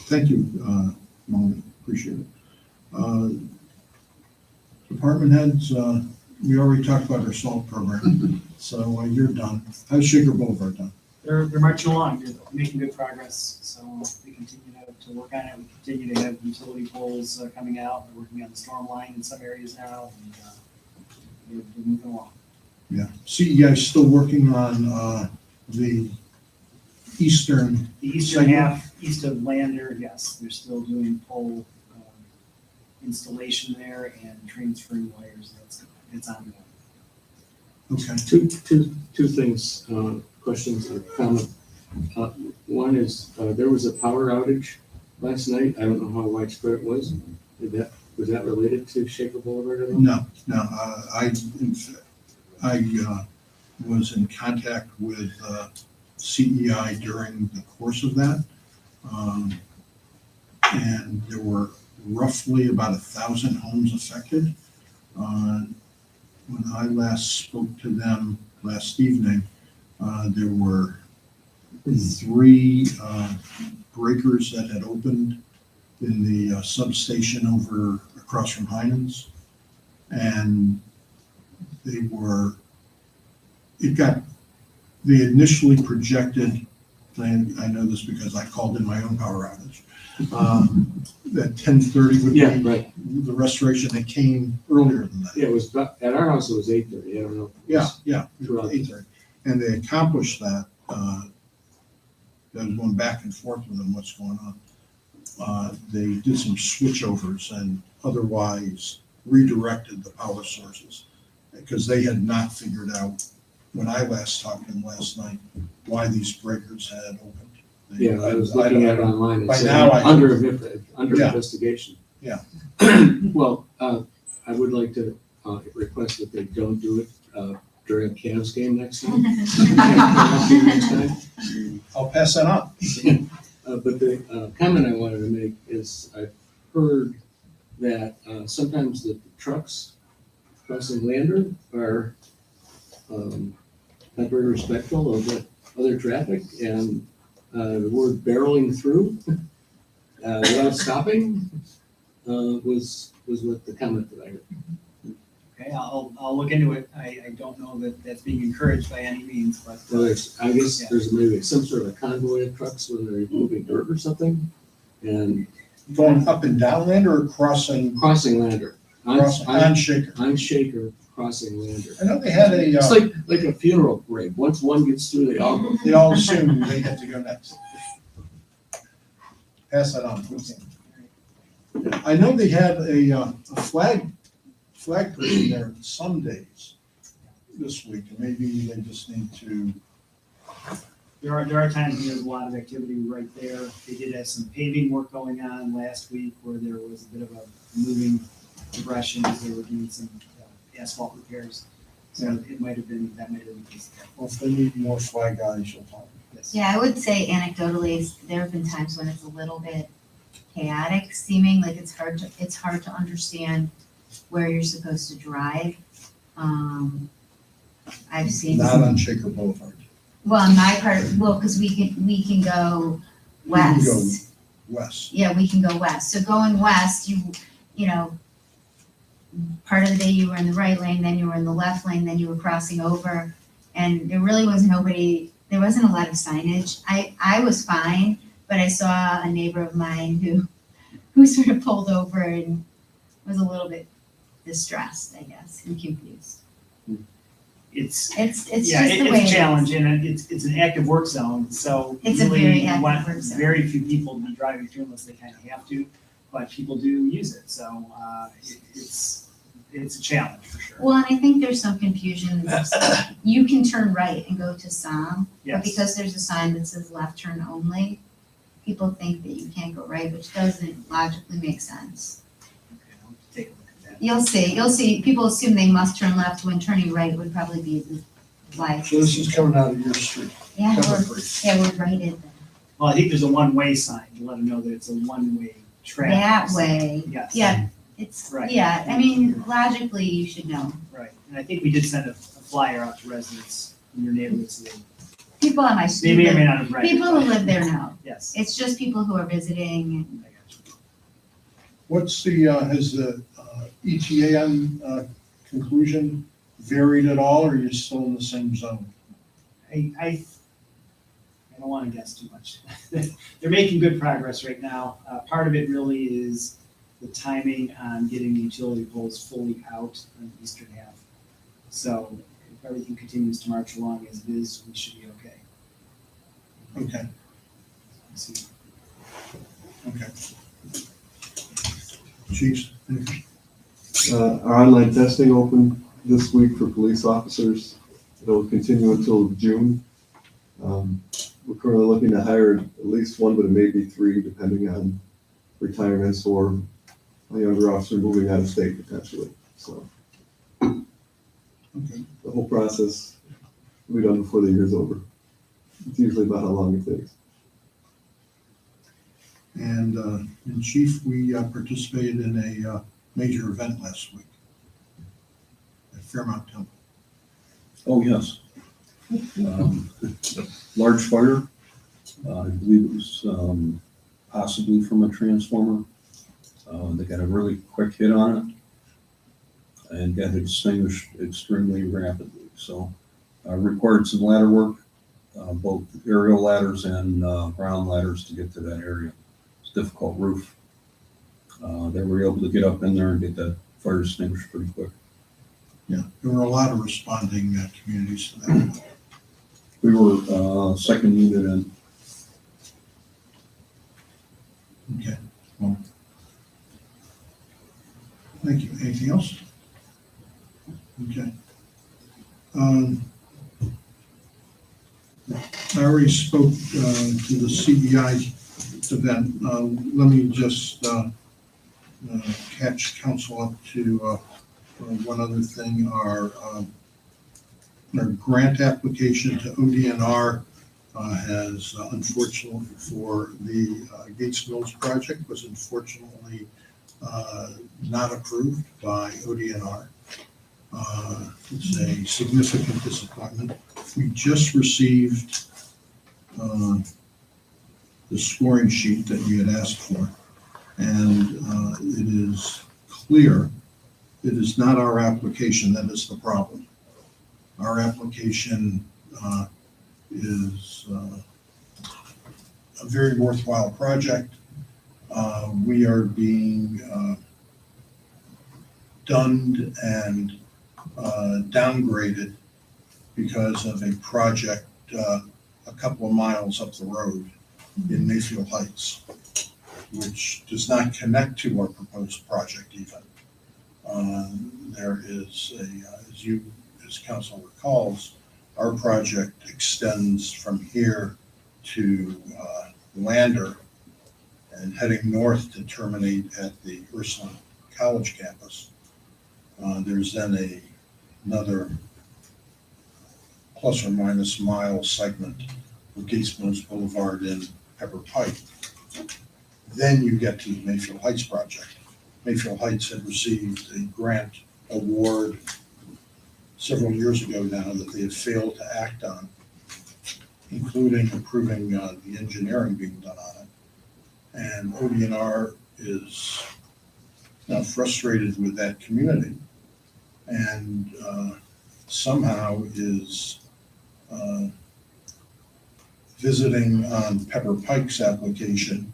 Thank you, Molly. Appreciate it. Department heads, we already talked about our salt program, so you're done. How's Shaker Boulevard done? They're marching along, they're making good progress, so we continue to work on it, we continue to have utility poles coming out, we're working on the storm line in some areas now, and we're moving along. Yeah. CEI still working on the eastern, The eastern Segment? half, east of Lander, yes, they're still doing pole installation there and transferring wires, it's ongoing. okay. Two things, questions or comment. One is, there was a power outage last night. I don't know how widespread it was. Was that related to Shaker Boulevard at all? No, I was in contact with CEI during the course of that, And there were roughly about 1,000 homes affected. When I last spoke to them last evening, there were 3 breakers that had opened in the substation over across from Heinens. And they initially projected, and I know this because I called in my own power outage, that 10:30 would Yeah, be right. the restoration. They came earlier than that. Yeah, it was, at our house, it was 8:30, I don't know. Yeah, yeah, Throughout. 8:30. And they accomplished that. I was going back and forth with them, what's going on. They did some switchovers and otherwise redirected the power sources because they had not figured out, when I last talked to them last night, why these breakers had opened. Yeah, I was looking at it online, By it said now I- under Yeah. investigation. Yeah. Well, I would like to request that they don't do it during a Cavs game next time. Next time. I'll pass that on. But the comment I wanted to make is I've heard that sometimes the trucks crossing Lander are not very respectful of the other traffic, and the word barreling through without stopping was what the comment that I heard. Okay, I'll look into it. I don't know that that's being encouraged by any means, but. So I guess Yeah. there's maybe some sort of a convoy of trucks when they're moving dirt or something, and Going up and down Lander or crossing crossing Lander. on Shaker? On Shaker, crossing Lander. I know they had a, It's like a funeral parade. Once one gets through, they all go. they all assumed they had to go next. Pass that on, please. I know they had a flag person there some days this week, and maybe they just need to, There are times when there's a lot of activity right there. They did have some paving work going on last week where there was a bit of a moving progression as they were doing some asphalt repairs. So it might have been the case. well, if they need more flag guys, you'll talk. Yes. Yeah, I would say anecdotally, there have been times when it's a little bit chaotic seeming, like it's hard to understand where you're supposed to drive. I've seen. Not on Shaker Boulevard. Well, in my part, well, because we can go west. go west. Yeah, we can go west. So going west, you know, part of the day you were in the right lane, then you were in the left lane, then you were crossing over. And there really was there wasn't a lot of signage. I was fine, but I saw a neighbor of mine who sort of pulled over and was a little bit distressed, I guess, and confused. It's It's yeah, just the way it's a it challenge, is. and it's an active work zone, so It's a really very you active want work zone. very few people to be driving through unless they kind of have to, but people do use it, so it's a challenge for sure. Well, and I think there's some confusion. You can turn right and go to Som, but Yes. because there's a sign that says left turn only, people think that you can't go right, which doesn't logically make sense. Okay, I'll take a look at that. You'll see, people assume they must turn left when turning right would probably be the light. So this is coming out of your street. Yeah, Cover we're, free. yeah, we're right in there. Well, I think there's a one-way sign to let them know that it's a one-way traffic. That way, Yes. yeah, it's, Right. yeah, I mean, logically, you should know. Right, and I think we did send a flyer out to residents in your neighborhood, so People on my they street, may or may not have read it. people who live there know. Yes. It's just people who are visiting and I got you. What's has the ETA on conclusion varied at all, or are you still in the same zone? I don't want to guess too much. They're making good progress right now. Part of it really is the timing on getting the utility poles fully out on the eastern half. So if everything continues to march along as it is, we should be okay. Okay, Let's see. okay. Chiefs? Our online testing opened this week for police officers. It'll continue until June. We're currently looking to hire at least one, but it may be 3, depending on retirements or a younger officer moving out of state potentially. So Okay. the whole process will be done before the year's over. It's usually about how long it takes. And Chief, we participated in a major event last week at Fairmount Temple. Oh, yes. Large fire, I believe it was possibly from a transformer. They got a really quick hit on it and got extinguished extremely rapidly. So required some ladder work, both aerial ladders and ground ladders to get to that area. It's a difficult roof. They were able to get up in there and get that fire extinguished pretty quick. Yeah, there were a lot of responding communities to that. We were second unit in. Okay, well, thank you. Anything else? Okay. I already spoke to the CEI event. Let me just catch council up to one other thing. Our grant application to ODNR has unfortunately for the Gates Mills project was unfortunately not approved by ODNR. It's a significant disappointment. We just received the scoring sheet that we had asked for, and it is clear it is not our application that is the problem. Our application is a very worthwhile project. We are being dunned and downgraded because of a project a couple of miles up the road in Mayfield Heights, which does not connect to our proposed project even. There is as council recalls, our project extends from here to Lander and heading north to terminate at the Ursuline College campus. There's then another plus or minus mile segment of Gates Mills Boulevard in Pepper Pike. Then you get to the Mayfield Heights project. Mayfield Heights had received a grant award several years ago now that they had failed to act on, including approving the engineering being done on it. And ODNR is now frustrated with that community and somehow is visiting on Pepper Pike's application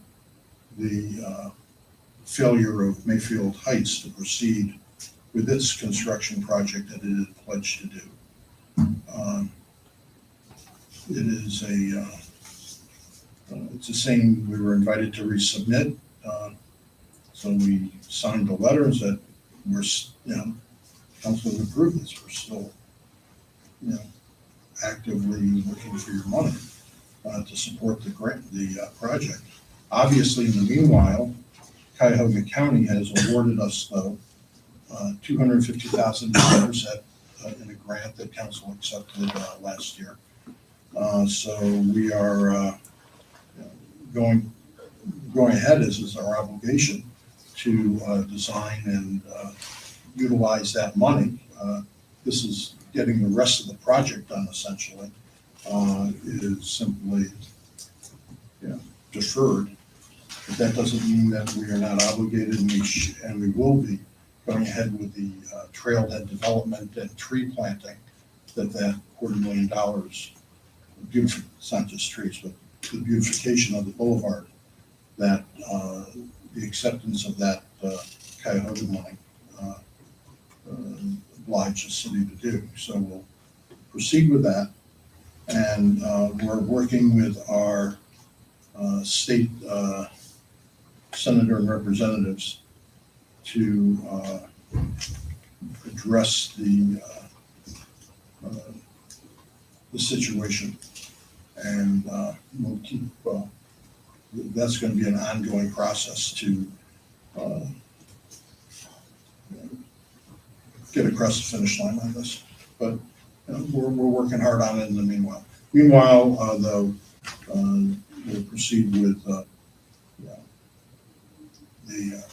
the failure of Mayfield Heights to proceed with its construction project that it had pledged to do. It is it's the same, we were invited to resubmit, so we signed the letters that we're, council has approved this, we're still, actively looking for your money to support the grant, the project. Obviously, in the meanwhile, Cuyahoga County has awarded us though $250,000 in a grant that council accepted last year. So we are going ahead as is our obligation to design and utilize that money. This is getting the rest of the project done essentially. It is simply deferred. But that doesn't mean that we are not obligated, and we will be going ahead with the trailhead development and tree planting that $250,000, it's not just trees, but the beautification of the boulevard, that the acceptance of that Cuyahoga money oblige the city to do. So we'll proceed with that. And we're working with our state senator and representatives to address the situation. And we'll keep, that's going to be an ongoing process to get across the finish line on this. But we're working hard on it in the meanwhile. Meanwhile, though, we'll proceed with the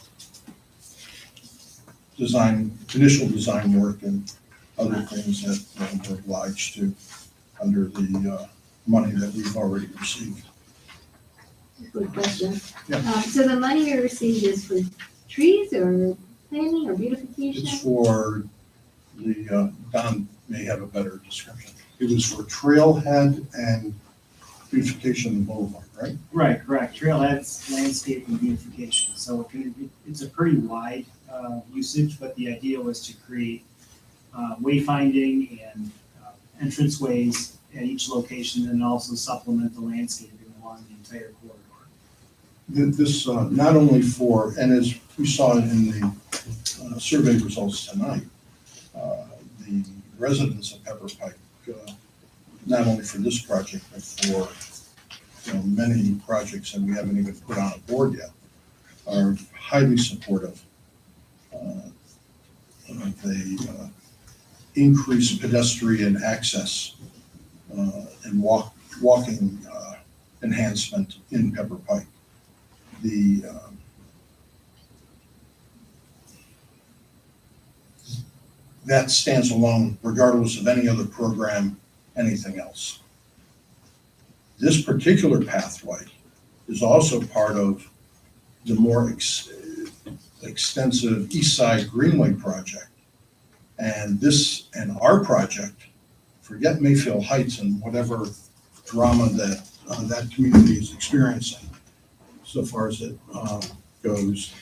initial design work and other things that we're obliged to under the money that we've already received. Good question. Yeah. So the money we received is for trees or planting or It's beautification? for Don may have a better description. It was for trailhead and beautification of the boulevard, right? Right, correct. Trailheads, landscape, and beautification. So it's a pretty wide usage, but the idea was to create wayfinding and entranceways at each location and also supplement the landscaping along the entire corridor. This, not only for, and as we saw in the survey results tonight, the residents of Pepper Pike, not only for this project, but for many projects that we haven't even put on a board yet, are highly supportive of the increased pedestrian access and walking enhancement in Pepper Pike. That stands alone regardless of any other program, anything else. This particular pathway is also part of the more extensive East Side Greenway project. And our project, forget Mayfield Heights and whatever drama that that community is experiencing so far as it goes,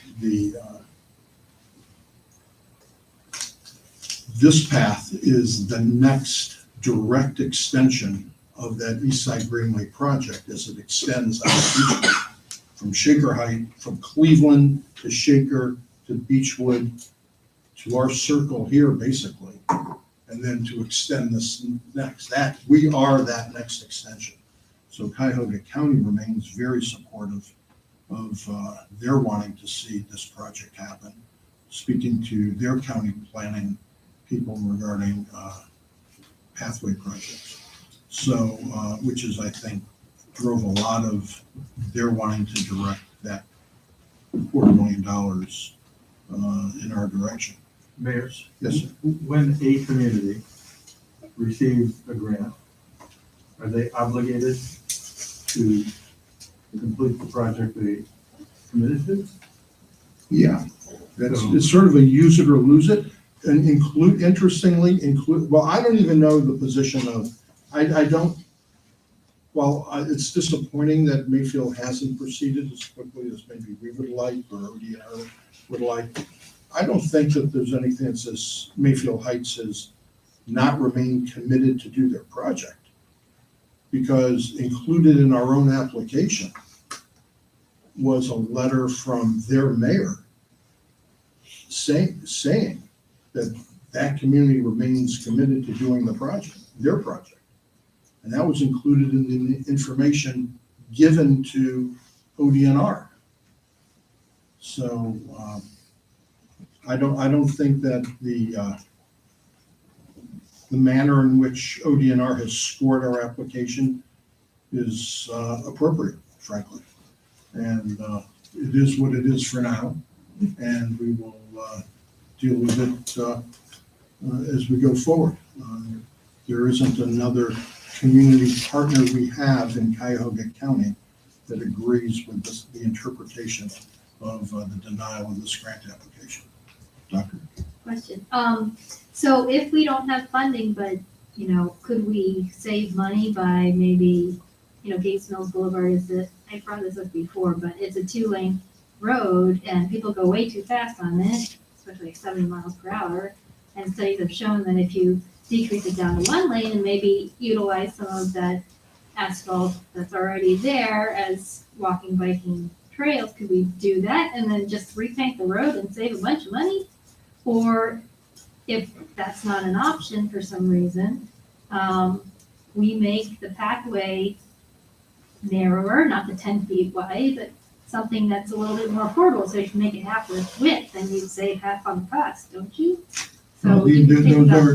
this path is the next direct extension of that East Side Greenway project as it extends out from Shaker Heights, from Cleveland to Shaker to Beechwood to our circle here, basically, and then to extend this next. We are that next extension. So Cuyahoga County remains very supportive of their wanting to see this project happen, speaking to their county planning people regarding pathway projects. So, which is, I think, drove a lot of their wanting to direct that $250,000 in our direction. Mayor, Yes, sir. when a community receives a grant, are they obligated to complete the project they committed to? Yeah, it's sort of a use it or lose it, and well, I don't even know the position of, it's disappointing that Mayfield hasn't proceeded as quickly as maybe we would like, or ODNR would like. I don't think that there's anything that says Mayfield Heights has not remained committed to do their project. Because included in our own application was a letter from their mayor saying that that community remains committed to doing the project, their project. And that was included in the information given to ODNR. So I don't think that the manner in which ODNR has scored our application is appropriate, frankly. And it is what it is for now, and we will deal with it as we go forward. There isn't another community partner we have in Cuyahoga County that agrees with the interpretation of the denial of this grant application. Doctor? Question. So if we don't have funding, but, could we save money by maybe, Gates Mills Boulevard I brought this up before, but it's a 2-lane road and people go way too fast on it, especially like 70 miles per hour. And studies have shown that if you decrease it down to 1 lane and maybe utilize some of that asphalt that's already there as walking, biking trails, could we do that and then just repaint the road and save a bunch of money? Or if that's not an option for some reason, we make the pathway narrower, not the 10 feet wide, but something that's a little bit more affordable, so you can make it half the width, and you'd save half on the cost, don't you? So we can think about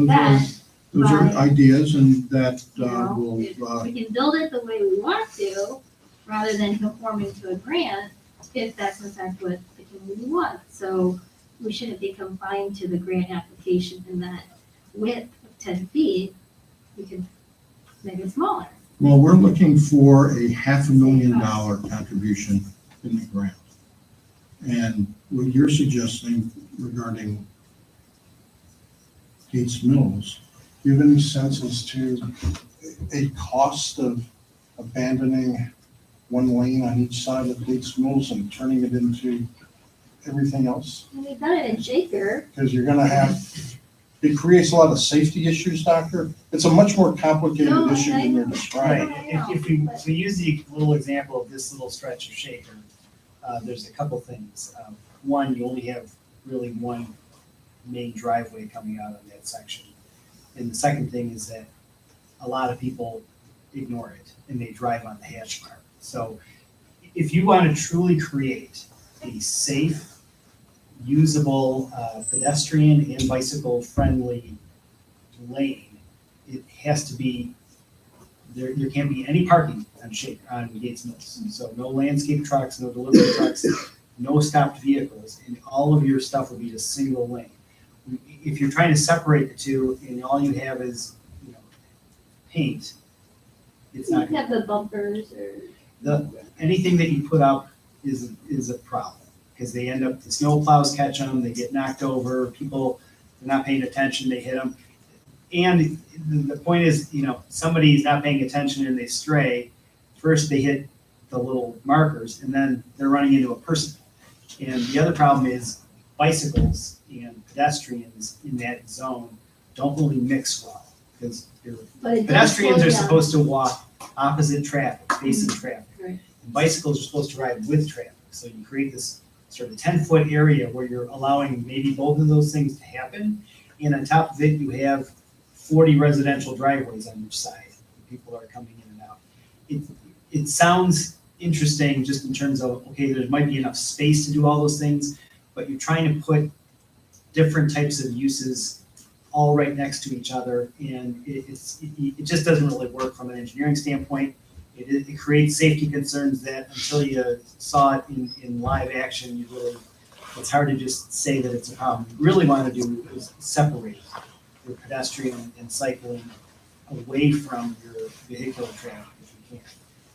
that. Those are ideas, and that If we can build it the way we want to, rather than conforming to a grant, if that's in fact what community wants. So we shouldn't be confined to the grant application in that width of 10 feet. We can make it smaller. Well, we're looking for a $500,000 contribution in the grant. And what you're suggesting regarding Gates Mills, do you have any sense as to a cost of abandoning one lane on each side of Gates Mills and turning it into everything else? And we've done it in Shaker. Because you're gonna have, it creates a lot of safety issues, Doctor. It's a much more complicated No, issue than you're I- describing. Right, if we use the little example of this little stretch of Shaker, there's a couple things. One, you only have really one main driveway coming out of that section. And the second thing is that a lot of people ignore it and they drive on the hash mark. So if you want to truly create a safe, usable, pedestrian and bicycle friendly lane, it has to be, there can't be any parking on Gates Mills. So no landscape trucks, no delivery trucks, no stopped vehicles, and all of your stuff will be a single lane. If you're trying to separate the two and all you have is, paint, it's You not gonna have the bumpers or. anything that you put up is a problem, because they end up, the snow plows catch them, they get knocked over, people, they're not paying attention, they hit them. And the point is, somebody's not paying attention and they stray, first they hit the little markers, and then they're running into a person. And the other problem is bicycles and pedestrians in that zone don't really mix well, because But it does pedestrians slow are down. supposed to walk opposite traffic, facing traffic. Right. And bicycles are supposed to ride with traffic. So you create this sort of 10-foot area where you're allowing maybe both of those things to happen. And on top of it, you have 40 residential driveways on each side. People are coming in and out. It sounds interesting just in terms of, okay, there might be enough space to do all those things, but you're trying to put different types of uses all right next to each other, and it just doesn't really work from an engineering standpoint. It creates safety concerns that until you saw it in live action, it's hard to just say that it's a problem. What you really want to do is separate your pedestrian and cycling away from your vehicular traffic if you can.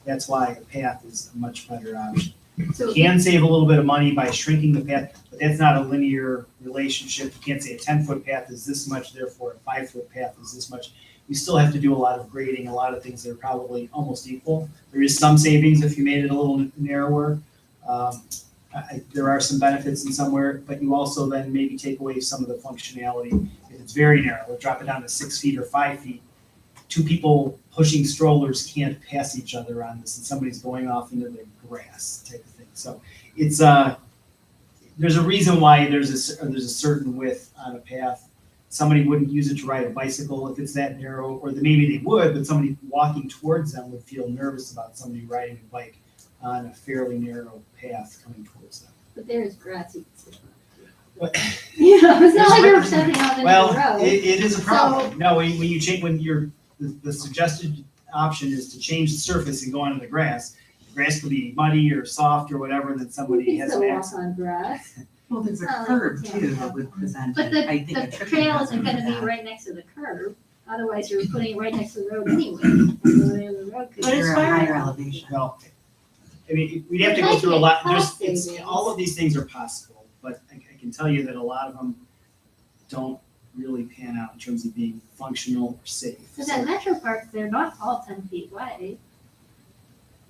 That's why a path is a much better option. So- You can save a little bit of money by shrinking the path, but that's not a linear relationship. You can't say a 10-foot path is this much, therefore a 5-foot path is this much. You still have to do a lot of grading, a lot of things that are probably almost equal. There is some savings if you made it a little narrower. There are some benefits in somewhere, but you also then maybe take away some of the functionality. If it's very narrow, drop it down to 6 feet or 5 feet. Two people pushing strollers can't pass each other on this, and somebody's going off into the grass type of thing. So it's there's a reason why there's a certain width on a path. Somebody wouldn't use it to ride a bicycle if it's that narrow, or maybe they would, but somebody walking towards them would feel nervous about somebody riding a bike on a fairly narrow path coming towards them. But there's grass. You can sit on. What? It's not like you're stepping out into the Well, road. it is a problem. No, when you change, the suggested option is to change the surface and go onto the grass. The grass could be muddy or soft or whatever, and then somebody You can has still an walk accident. on grass. Well, there's a Oh, curb yeah. too that would present But it. I think the a tricky trail hazard isn't gonna with be that. right next to the curb, otherwise you're putting it right next to the road anyway. The road could- But it's You're higher higher. elevation. Well, I mean, we'd have to I'd go like through a it lot, cost it's, savings. all of these things are possible, but I can tell you that a lot of them don't really pan out in terms of being functional or safe. So that metro parks, they're not all 10 feet wide.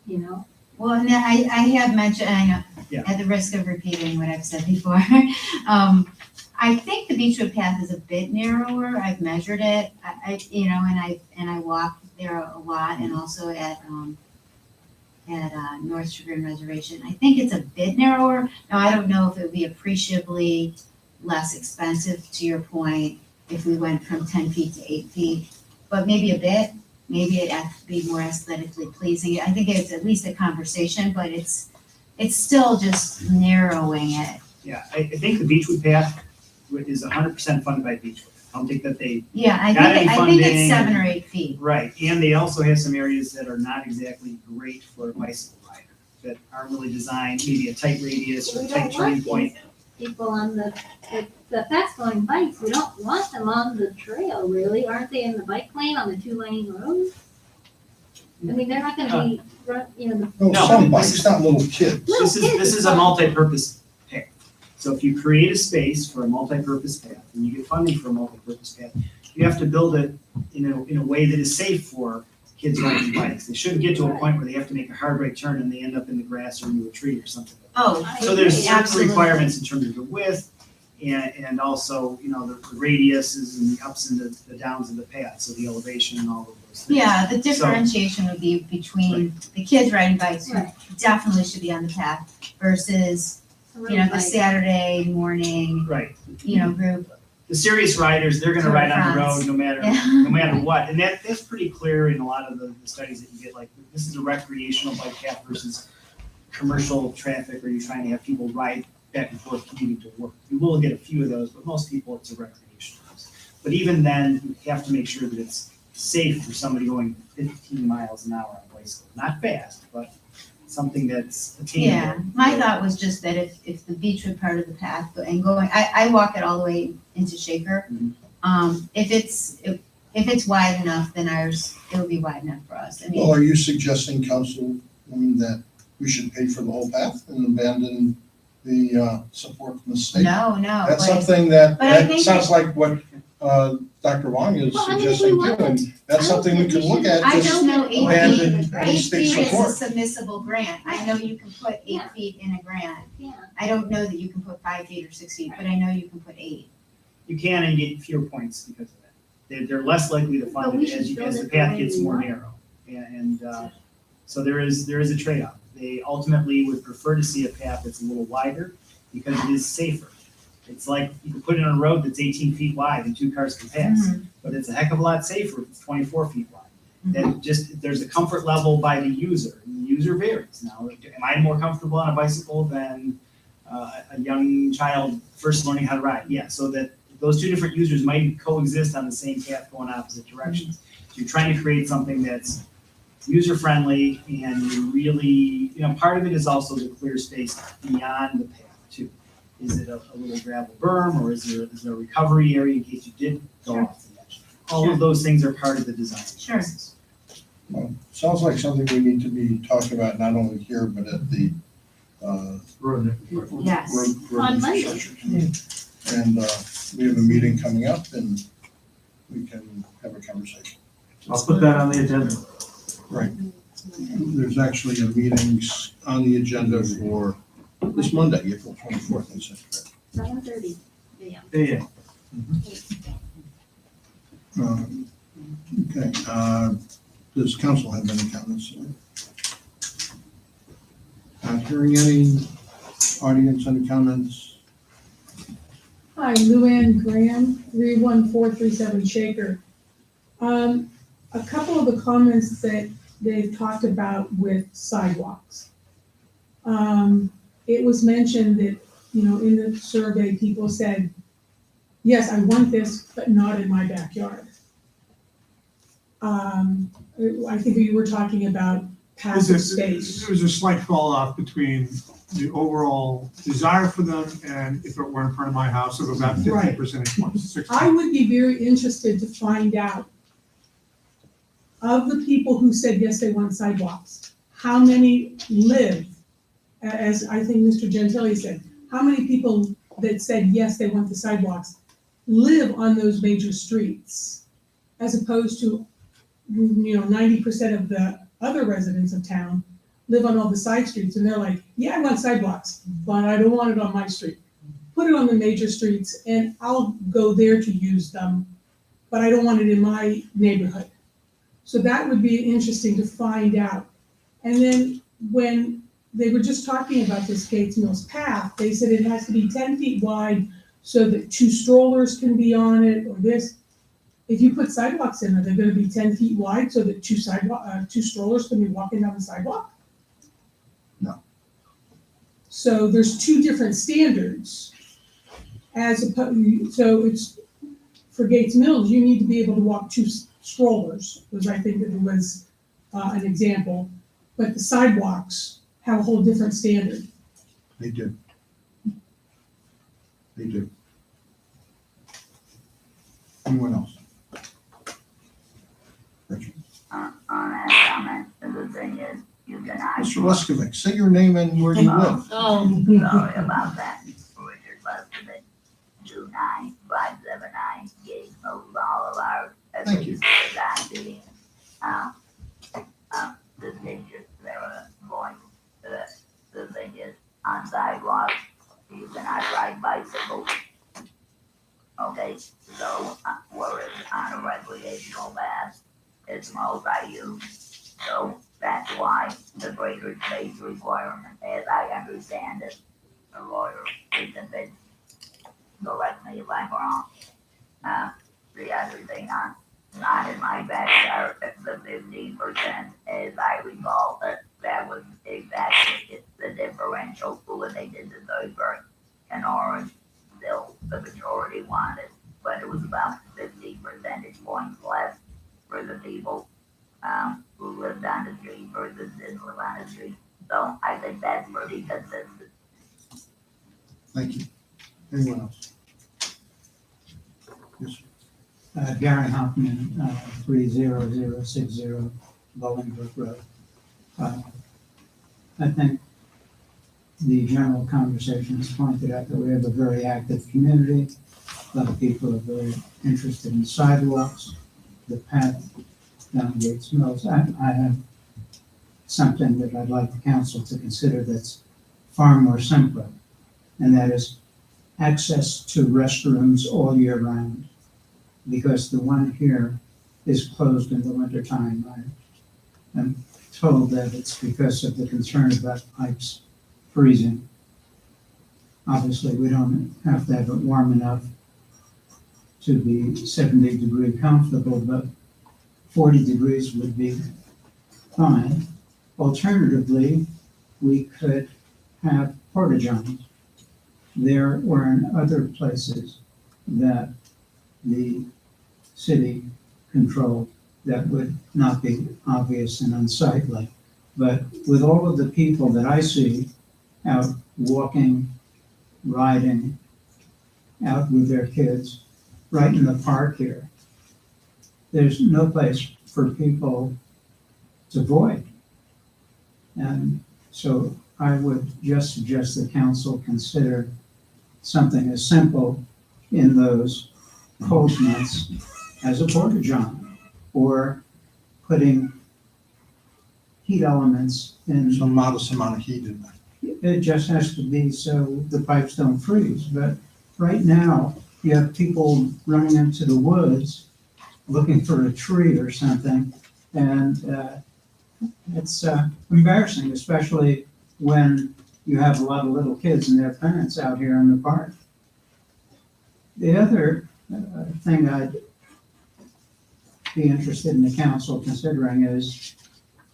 You know, Well, and I have mentioned, and I know, Yeah. at the risk of repeating what I've said before, I think the Beechwood path is a bit narrower. I've measured it. And I walk there a lot, and also at North Chagrin Reservation. I think it's a bit narrower. Now, I don't know if it would be appreciably less expensive, to your point, if we went from 10 feet to 8 feet, but maybe a bit. Maybe it'd have to be more aesthetically pleasing. I think it's at least a conversation, but it's still just narrowing it. Yeah, I think the Beechwood path is 100% funded by Beechwood. I don't think that they, Yeah, I Got think, any I think it's funding? 7 or 8 feet. right, and they also have some areas that are not exactly great for a bicycle rider. that aren't really designed, maybe a tight radius or a We tight don't turning want point. these people on the fast going bikes, we don't want them on the trail, really. Aren't they in the bike lane on the 2-lane road? I mean, they're not gonna be, No, No, some this bikes, is- not little kids. Little This kids is a fine. multi-purpose path. So if you create a space for a multi-purpose path, and you get funding for a multi-purpose path, you have to build it in a way that is safe for kids riding bikes. They shouldn't get to a point where they have to make a hard right turn and they end up in the grass or into a tree or something. Oh, So there's certain absolutely. requirements in terms of the width and also, the radiuses and the ups and the downs of the path, so the elevation and all of those things. Yeah, the differentiation would be between the kids riding bikes, who Right. definitely should be on the path, versus, the Like- Saturday morning, Right. group. The serious riders, they're gonna Tour de ride on the France. road no matter Yeah. what. And that's pretty clear in a lot of the studies that you get, like, this is a recreational bike path versus commercial traffic, or you're trying to have people ride back and forth commuting to work. You will get a few of those, but most people, it's a recreational. But even then, you have to make sure that it's safe for somebody going 15 miles an hour on a bicycle. Not fast, but something that's attainable. Yeah, my thought was just that if the Beechwood part of the path and going, I walk it all the way into Shaker. Mhm. If it's wide enough, then it'll be wide enough for us. I Well, mean, are you suggesting, Councilwoman, that we should pay for the whole path and abandon the support from the state? no, That's but something that, but I that think sounds like what Dr. Wong is Well, I mean, if we suggesting too, want and that's something we can look at, I just don't know eight abandon feet, any 8 state feet is support. a submissible grant. I know you can put 8 Yeah. feet in a grant. Yeah. I don't know that you can put 5 feet or 6 feet, but I know you can put 8. You can and get fewer points because of that. They're less likely to But fund we it should build as the it the path way gets we more want. narrow. And so there is a trade-off. They ultimately would prefer to see a path that's a little wider because it is safer. It's like you can put it on a road that's 18 feet wide and 2 cars can pass, but it's a heck of a lot safer if it's 24 feet wide. Then there's a comfort level by the user, and the user varies. Now, am I more comfortable on a bicycle than a young child first learning how to ride? Yeah, so that those two different users might coexist on the same path going opposite directions. So you're trying to create something that's user-friendly and you really, part of it is also the clear space beyond the path too. Is it a little gravel berm, or is there a recovery area in case you did go off the edge? All of those things are part of the design Sure. process. Well, sounds like something we need to be talking about, not only here, but at the Yes. road On Monday. infrastructure committee. And we have a meeting coming up and we can have a conversation. I'll put that on the agenda. Right. There's actually a meeting on the agenda for this Monday, April 24th, in Cincinnati. 7:30 a.m. Yeah. Okay, does council have any comments? Not hearing any. Audience, any comments? Hi, Luann Graham, 31437 Shaker. A couple of the comments that they've talked about with sidewalks. It was mentioned that, in the survey, people said, yes, I want this, but not in my backyard. I think we were talking about passive space. There was a slight fall off between the overall desire for them and if it were in front of my house of about 50 Right. percentage points. 60. I would be very interested to find out, of the people who said, yes, they want sidewalks, how many live, as I think Mr. Gentili said, how many people that said, yes, they want the sidewalks, live on those major streets, as opposed to, 90% of the other residents of town live on all the side streets, and they're like, yeah, I want sidewalks, but I don't want it on my street. Put it on the major streets, and I'll go there to use them, but I don't want it in my neighborhood. So that would be interesting to find out. And then when they were just talking about this Gates Mills path, they said it has to be 10 feet wide so that 2 strollers can be on it, or this. If you put sidewalks in, are they gonna be 10 feet wide so that 2 strollers can be walking down the sidewalk? No. So there's 2 different standards. So it's, for Gates Mills, you need to be able to walk 2 strollers, was I think it was an example. But the sidewalks have a whole different standard. They do. They do. Anyone else? Richard? On that comment, and the thing is, you can Mr. Leskovic, say your name and where you live. Oh. sorry about that, Richard Leskovic, 29579, gave those all of our. Thank you. The thing is, there are points, the thing is, on sidewalks, you cannot ride bicycles. Okay, so, whereas on a recreational path, it's multi-use. So that's why the greater space requirement, as I understand it, the lawyer isn't it, correct me if I'm wrong. The other thing not in my backyard, the 15%, as I recall, that was exactly the differential when they did the Zoidberg and Orange. Still, the majority wanted, but it was about 50 percentage points less for the people who lived on the street versus didn't live on the street. So I think that's pretty consistent. Thank you. Anyone else? Yes, sir. Gary Hoffman, 30060 Bolingbrook Road. I think the general conversation has pointed out that we have a very active community. A lot of people are very interested in sidewalks, the path down Gates Mills. I have something that I'd like the council to consider that's far more simpler, and that is access to restrooms all year round, because the one here is closed in the wintertime. I'm told that it's because of the concern about pipes freezing. Obviously, we don't have to have it warm enough to be 70-degree comfortable, but 40 degrees would be fine. Alternatively, we could have porta-johns. There or in other places that the city controlled that would not be obvious and unsightly. But with all of the people that I see out walking, riding, out with their kids, right in the park here, there's no place for people to void. And so I would just suggest the council consider something as simple in those cold months as a porta-john, or putting heat elements in. Some modest amount of heat in there. It just has to be so the pipes don't freeze. But right now, you have people running into the woods looking for a tree or something, and it's embarrassing, especially when you have a lot of little kids and their parents out here in the park. The other thing I'd be interested in the council considering is,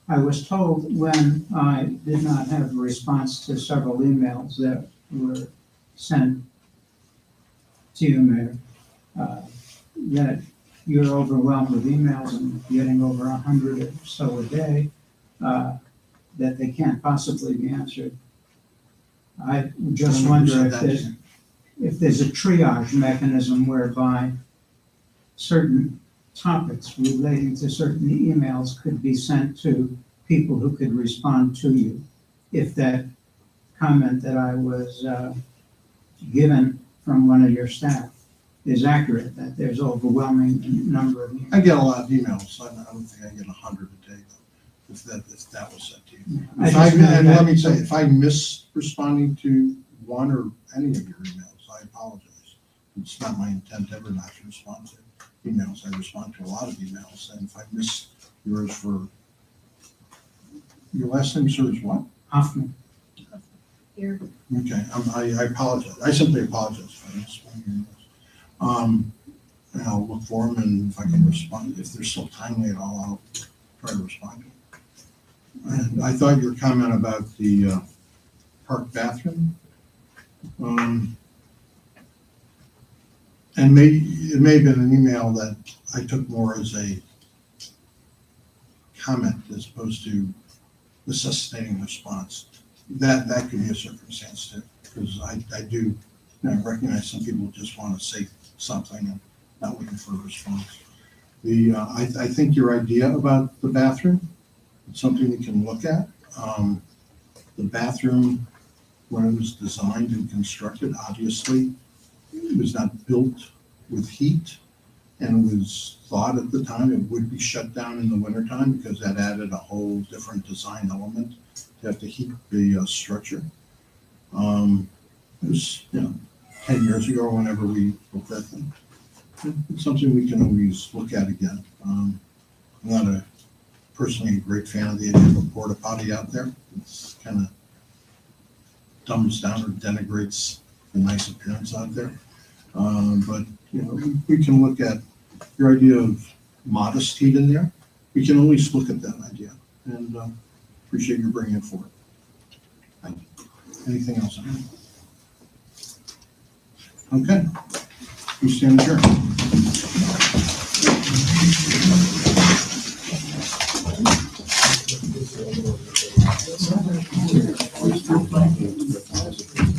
I was told when I did not have a response to several emails that were sent to you, Mayor, that you're overwhelmed with emails and getting over 100 or so a day, that they can't possibly be answered. I just wonder if there's a triage mechanism whereby certain topics relating to certain emails could be sent to people who could respond to you. If that comment that I was given from one of your staff is accurate, that there's overwhelming number of emails. I get a lot of emails. I don't think I get 100 a day, though, if that was sent to you. And let me say, if I miss responding to one or any of your emails, I apologize. It's not my intent ever not to respond to emails. I respond to a lot of emails, and if I miss yours for, your last name, sir, is what? Hoffman. Here. Okay, I apologize. I simply apologize for this. And I'll look for them, and if I can respond, if they're still timely at all, I'll try to respond. And I thought your comment about the park bathroom, and it may have been an email that I took more as a comment as opposed to necessitating response. That could be a circumstance too, because I do, you know, recognize some people just want to say something and not looking for a response. I think your idea about the bathroom, it's something we can look at. The bathroom, when it was designed and constructed, obviously, it was not built with heat, and it was thought at the time it would be shut down in the wintertime because that added a whole different design element to have to heat the structure. It was, 10 years ago, whenever we built that thing. It's something we can always look at again. I'm not personally a great fan of the idea of a porta potty out there. It's kind of dumbs down or denigrates the nice appearance out there. But, we can look at your idea of modest heat in there. We can always look at that idea, and appreciate you bringing it forward. Thank you. Anything else? Okay, we stand adjourned.